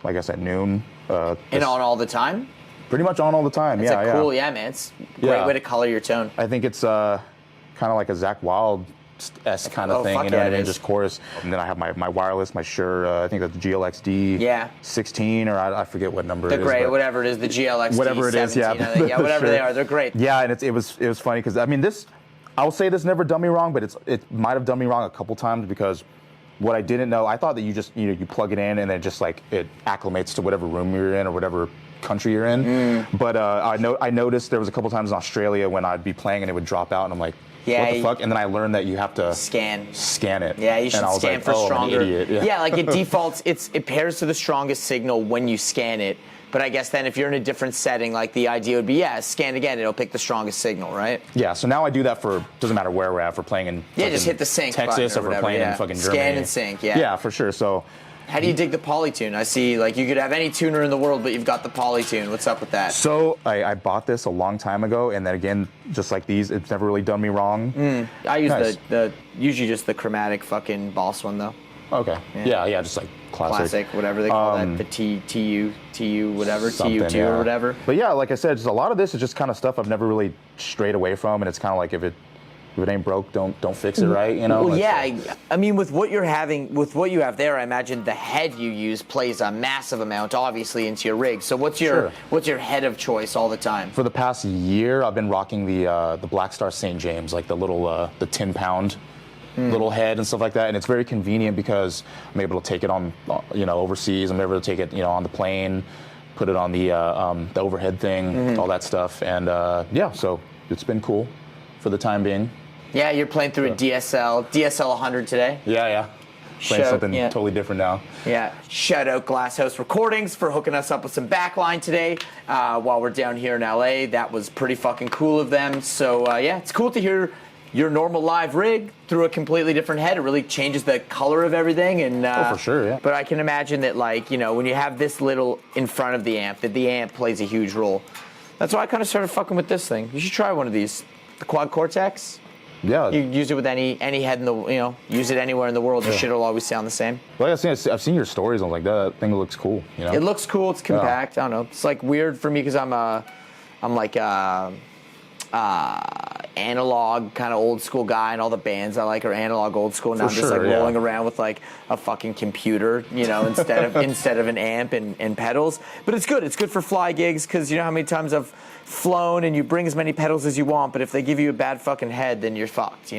like I said, noon. And on all the time? Pretty much on all the time, It's cool, yeah, man. It's a great way to color your tone. I think it's kind of like a Zakk Wylde-esque kind of thing, you know what I mean? Just chorus. And then I have my wireless, my Shure, I think that's the GLXD 16, or I forget what number it is. They're great, whatever it is, the GLXD whatever it is, 17, yeah. yeah, whatever they are, they're great. Yeah, and it was funny because, I mean, I'll say this never done me wrong, but it might have done me wrong a couple times because what I didn't know, I thought that you just, you plug it in and then just like it acclimates to whatever room you're in or whatever country you're in. But I noticed there was a couple times in Australia when I'd be playing and it would drop out and I'm like, what the fuck? And then I learned that you have to scan it. Yeah, you should scan for stronger. I'm an idiot. Yeah, like it defaults, it pairs to the strongest signal when you scan it. But I guess then if you're in a different setting, like the idea would be, scan again, it'll pick the strongest signal, right? Yeah, so now I do that for, doesn't matter where we're at, for playing in just hit the sync Texas, or whatever, we're playing in fucking Germany. Scan and sync, yeah. Yeah, for sure, so. How do you dig the polytune? I see, like, you could have any tuner in the world, but you've got the polytune. What's up with that? So I bought this a long time ago, and then again, just like these, it's never really done me wrong. I use the usually just the chromatic fucking Boss one, though. Okay. Yeah, just like classic. Whatever they call that, the TU, whatever, TU2 or whatever. But yeah, like I said, just a lot of this is just kind of stuff I've never really strayed away from, and it's kind of like if it ain't broke, don't fix it, right? You know. Well, I mean, with what you have there, I imagine the head you use plays a massive amount, obviously, into your rig. So what's your head of choice all the time? For the past year, I've been rocking the Black Star St. James, like the little the 10-pound. Little head and stuff like that, and it's very convenient because I'm able to take it on, overseas. I'm able to take it, on the plane, put it on the overhead thing, all that stuff, and so it's been cool for the time being. Yeah, you're playing through a DSL 100 today. Yeah. Playing something totally different now. Yeah. Shout out Glasshouse Recordings for hooking us up with some backline today while we're down here in LA. That was pretty fucking cool of them. So it's cool to hear your normal live rig through a completely different head. It really changes the color of everything. And for sure, yeah. But I can imagine that, like, when you have this little in front of the amp, that the amp plays a huge role. That's why I kind of started fucking with this thing. You should try one of these. The Quad Cortex. Yeah. You can use it with any head in the, use it anywhere in the world. Your shit will always sound the same. Well, I've seen your stories. I'm like, that thing looks cool. It looks cool. It's compact. I don't know. It's like weird for me because I'm like analog kind of old school guy, and all the bands I like are analog old school. Now I'm just rolling around with like a fucking computer, instead of an amp and pedals. But it's good. It's good for fly gigs because you know how many times I've flown and you bring as many pedals as you want, but if they give you a bad fucking head, then you're fucked,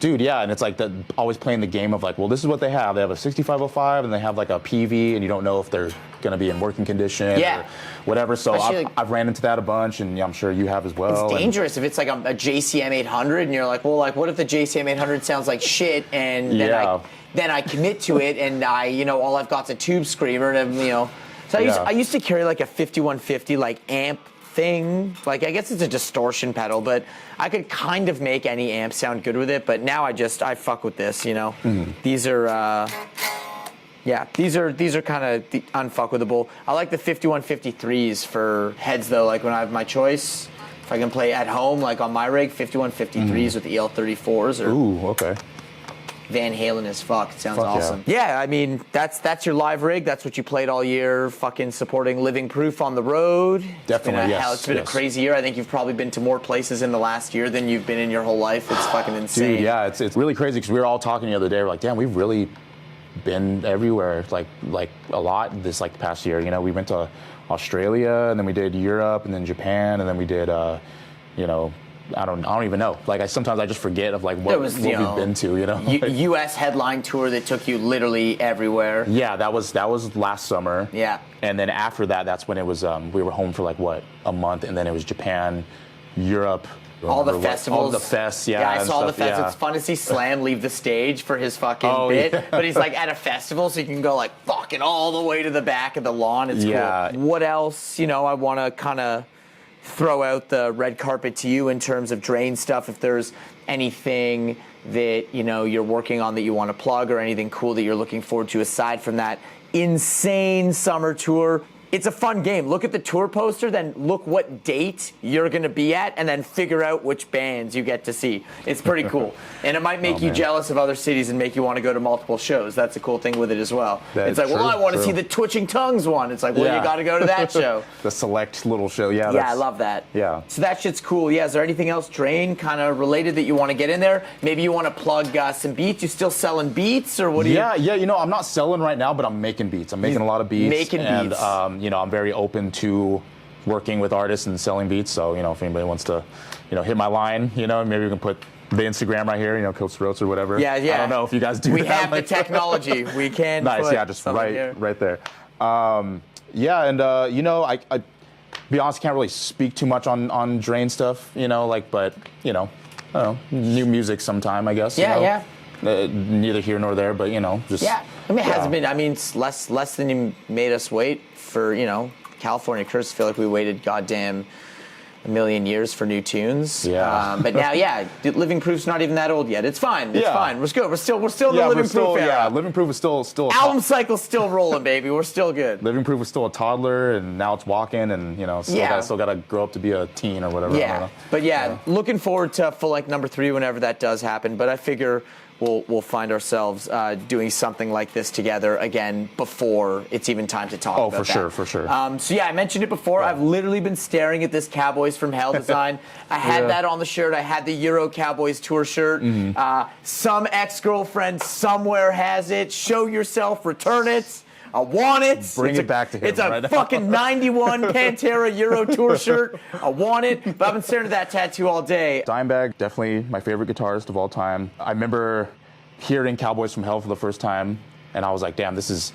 Dude, yeah, and it's like always playing the game of like, well, this is what they have. They have a 6505 and they have like a PV, and you don't know if they're going to be in working condition or whatever. So I've ran into that a bunch, and I'm sure you have as well. It's dangerous if it's like a JCM 800 and you're like, well, like what if the JCM 800 sounds like shit, and then I commit to it, and all I've got's a Tube Screamer, and So I used to carry like a 5150 like amp thing. Like, I guess it's a distortion pedal, but I could kind of make any amp sound good with it. But now I fuck with this, These are these are kind of unfuckwithable. I like the 5153s for heads though. Like when I have my choice, if I can play at home, like on my rig, 5153s with EL34s. Ooh, okay. Van Halen as fuck. It sounds Fuck awesome. Yeah, I mean, that's your live rig. That's what you played all year, fucking supporting Living Proof on the road. Definitely, yes. It's been a crazy year. I think you've probably been to more places in the last year than you've been in your whole life. It's fucking insane. Dude, yeah, it's really crazy because we were all talking the other day. We're like, damn, we've really been everywhere, like a lot this like the past year. You know, we went to Australia, and then we did Europe, and then Japan, and then we did, you know, I don't even know. Like sometimes I just forget of like what we've been to. You know, U.S. headline tour that took you literally everywhere. Yeah, that was last summer. Yeah, and then after that, that's when it was. We were home for like a month, and then it was Japan, Europe. All the festivals. All the fests, yeah. Yeah, I saw the fests. Yeah. It's fun to see Slam leave the stage for his fucking bit. Yeah. But he's like at a festival, so you can go like fucking all the way to the back of the lawn. It's cool. What else, you know, I want to kind of throw out the red carpet to you in terms of Drain stuff. If there's anything that, you know, you're working on that you want to plug or anything cool that you're looking forward to aside from that insane summer tour. It's a fun game. Look at the tour poster, then look what date you're going to be at, and then figure out which bands you get to see. It's pretty cool. And it might make you jealous of other cities and make you want to go to multiple shows. That's a cool thing with it as well. It's like, well, I want to see the Twitching Tongues one. It's like, well, you got to go to that show. The select little show, yeah. Yeah, I love that. Yeah. So that shit's cool. Yeah, is there anything else, Drain, kind of related that you want to get in there? Maybe you want to plug some beats. You still selling beats, or what do you? Yeah, you know, I'm not selling right now, but I'm making beats. I'm making a lot of beats. Making beats. You know, I'm very open to working with artists and selling beats. So, you know, if anybody wants to, you know, hit my line, you know, maybe we can put the Instagram right here, you know, Coach Throats or whatever. Yeah. I don't know if you guys do that. We have the technology. We can. Nice, yeah, just right there. Yeah, and you know, I be honest, can't really speak too much on Drain stuff, you know, like, but you know, I don't know, new music sometime, I guess. Yeah, you know? Neither here nor there, but you know, just I mean, it hasn't been. I mean, it's less than you made us wait for. You know, California Curse. I feel like we waited goddamn a million years for new tunes. Yeah. But now, Living Proof's not even that old yet. It's fine. It's fine. We're good. We're still in the Living Proof era. Yeah, Living Proof is still album cycle's still rolling, baby. We're still good. Living Proof is still a toddler, and now it's walking, and you know, still got to grow up to be a teen or whatever. Yeah. But looking forward to full length number 3 whenever that does happen. But I figure we'll find ourselves doing something like this together again before it's even time to talk about that. For sure. So I mentioned it before. I've literally been staring at this Cowboys from Hell design. I had that on the shirt. I had the Euro Cowboys tour shirt. Some ex-girlfriend somewhere has it. Show yourself, return it. I want it. Bring it back to him. It's a fucking 91 Pantera Euro Tour shirt. I want it. But I've been staring at that tattoo all day. Dimebag, definitely my favorite guitarist of all time. I remember hearing Cowboys from Hell for the first time, and I was like, damn, this is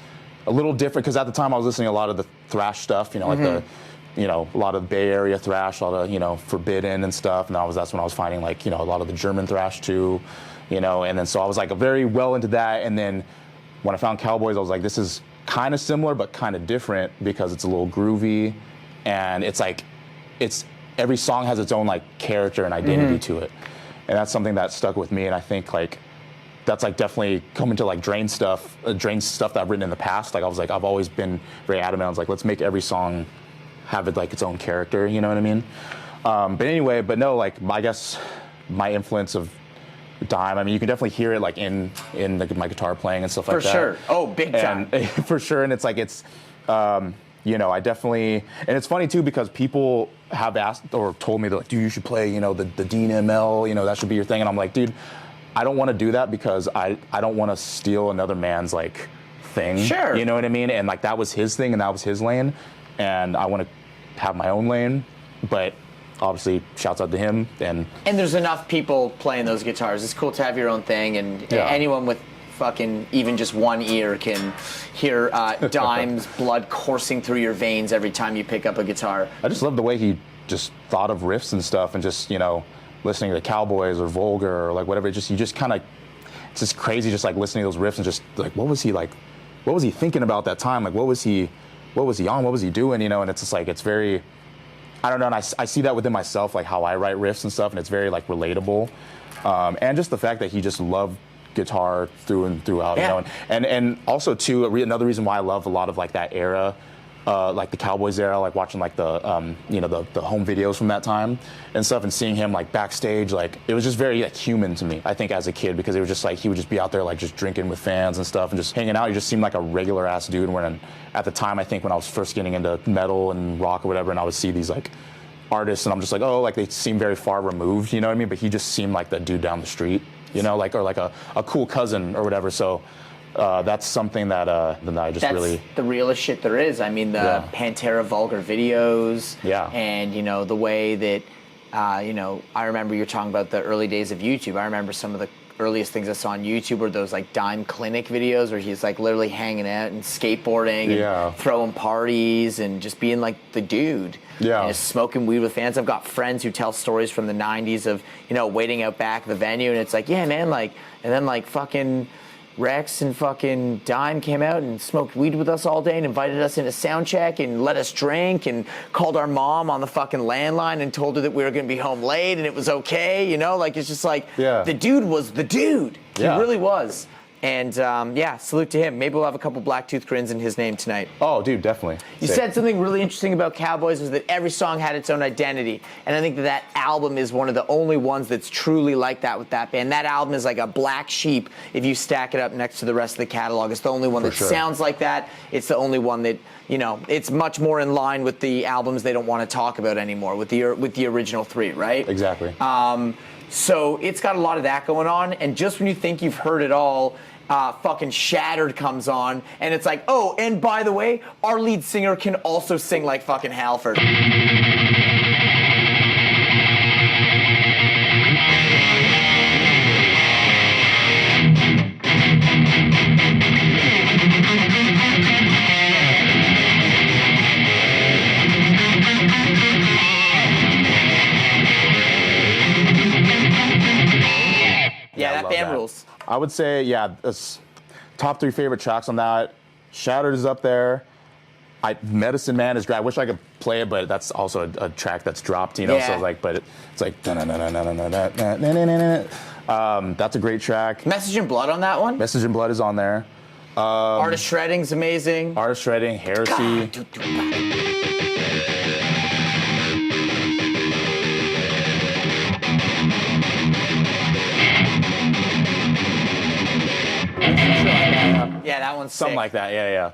a little different. Because at the time I was listening to a lot of the thrash stuff, you know, like a lot of Bay Area thrash, a lot of, you know, Forbidden and stuff. And that's when I was finding, like, you know, a lot of the German thrash too, you know. And then so I was like very well into that. And then when I found Cowboys, I was like, this is kind of similar but kind of different because it's a little groovy, and it's like every song has its own like character and identity to it, and that's something that stuck with me. And I think like that's like definitely coming to like Drain stuff that I've written in the past. Like I've always been very adamant. I was like, let's make every song have it like its own character, you know what I mean? But anyway, like I guess my influence of Dime, I mean, you can definitely hear it like in my guitar playing and stuff like that. For sure. Oh, big time. For sure. And it's like you know, I definitely, and it's funny too because people have asked or told me that, like, dude, you should play, you know, the Dean ML, you know, that should be your thing. And I'm like, dude, I don't want to do that because I don't want to steal another man's like thing. Sure. You know what I mean? And like that was his thing and that was his lane, and I want to have my own lane, but obviously, shouts out to him. And there's enough people playing those guitars. It's cool to have your own thing, and anyone with fucking even just one ear can hear Dime's blood coursing through your veins every time you pick up a guitar. I just love the way he just thought of riffs and stuff, and just, you know, listening to the Cowboys or Vulgar or like whatever. You just kind of, it's just crazy, just like listening to those riffs and just like, what was he thinking about that time? Like, what was he on? What was he doing? You know, and it's just like, it's very, I don't know, and I see that within myself, like how I write riffs and stuff, and it's very like relatable, and just the fact that he just loved guitar through and throughout, you know, and also too another reason why I love a lot of like that era like the Cowboys era, like watching like the you know the home videos from that time and stuff, and seeing him like backstage, like it was just very like human to me. I think as a kid, because it was just like he would just be out there like just drinking with fans and stuff and just hanging out. He just seemed like a regular ass dude. When at the time, I think when I was first getting into metal and rock or whatever, and I would see these like artists, and I'm just like, oh, like they seem very far removed, you know what I mean? But he just seemed like the dude down the street, you know, like or like a cool cousin or whatever. So. That's something that I just really... the realest shit there is. I mean, the Pantera vulgar videos. Yeah. And, you know, the way that, you know, I remember you're talking about the early days of YouTube. I remember some of the earliest things I saw on YouTube were those, like, Dime Clinic videos where he's, like, literally hanging out and skateboarding and throwing parties and just being, like, the dude. Yeah. And just smoking weed with fans. I've got friends who tell stories from the 90s of, you know, waiting out back of the venue, and it's like, yeah, man, like, and then, like, fucking... Rex and fucking Dime came out and smoked weed with us all day and invited us into sound check and let us drink and called our mom on the fucking landline and told her that we were going to be home late and it was okay, you know? Like, it's just like, the dude was the dude. He really was. And, yeah, salute to him. Maybe we'll have a couple Blacktooth grins in his name tonight. Oh, dude, definitely. You said something really interesting about Cowboys was that every song had its own identity. And I think that album is one of the only ones that's truly like that with that band. That album is like a black sheep if you stack it up next to the rest of the catalog. It's the only one that sounds like that. It's the only one that, you know, it's much more in line with the albums they don't want to talk about anymore, with the original three, right? Exactly. So it's got a lot of that going on, and just when you think you've heard it all, fucking Shattered comes on, and it's like, oh, and by the way, our lead singer can also sing like fucking Halford. Yeah, that band rules. I would say, top 3 favorite tracks on that. Shattered is up there. Medicine Man is great. I wish I could play it, but that's also a track that's dropped, you know. Yeah. So like, but it's like that's a great track. Message in Blood on that one? Message in Blood is on there. Artist Shredding's amazing. Artist Shredding, Heresy. Yeah, that one's something sick. like that. Yeah.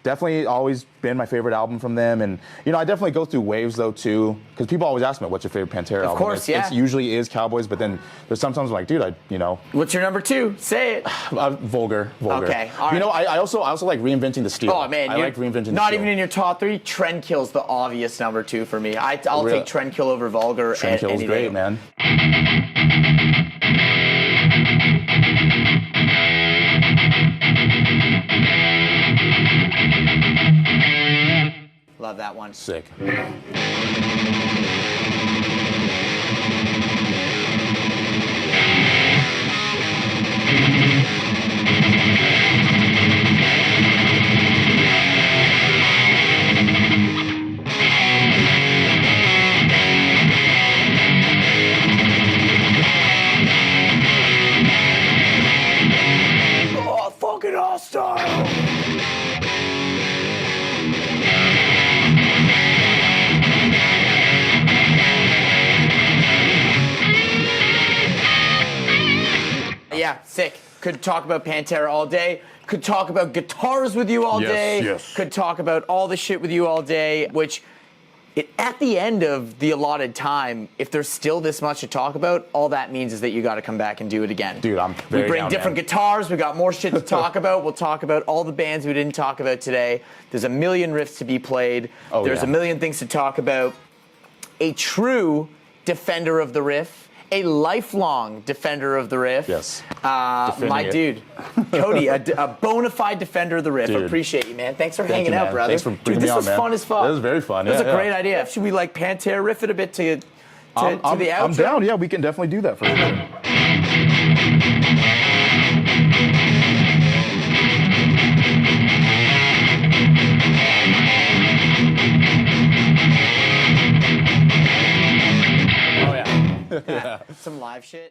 Definitely always been my favorite album from them, and you know I definitely go through waves though too, because people always ask me what's your favorite Pantera album. Of course, It usually is Cowboys, but then there's sometimes I'm like, dude, What's your number 2? Say it. Vulgar. Okay, all right. You know, I also like Reinventing the Steel. Oh man, I like Reinventing the Steel. Not even in your top 3. Trendkill's the obvious number 2 for me. I'll take Trendkill over Vulgar. Trendkill's great, man. Love that one. Sick. Oh, fucking hostile! Yeah, sick. Could talk about Pantera all day. Could talk about guitars with you all day. Yes. Could talk about all the shit with you all day, which at the end of the allotted time, if there's still this much to talk about, all that means is that you got to come back and do it again. Dude, I'm very We bring down, different guitars. We got more shit to talk about. We'll talk about all the bands we didn't talk about today. There's a million riffs to be played. There's a million things to talk about. A true defender of the riff. A lifelong defender of the riff. Yes. My dude, Cody, a bona fide defender of the riff. Dude. Appreciate you, man. Thanks for Thank hanging you, out, man. brother. Thanks for bringing Dude, this me on, was man. fun as fuck. This was very fun. This was a great idea. Should we like Pantera riff it a bit to the outro? I'm down. Yeah, we can definitely do that for sure. Some live shit.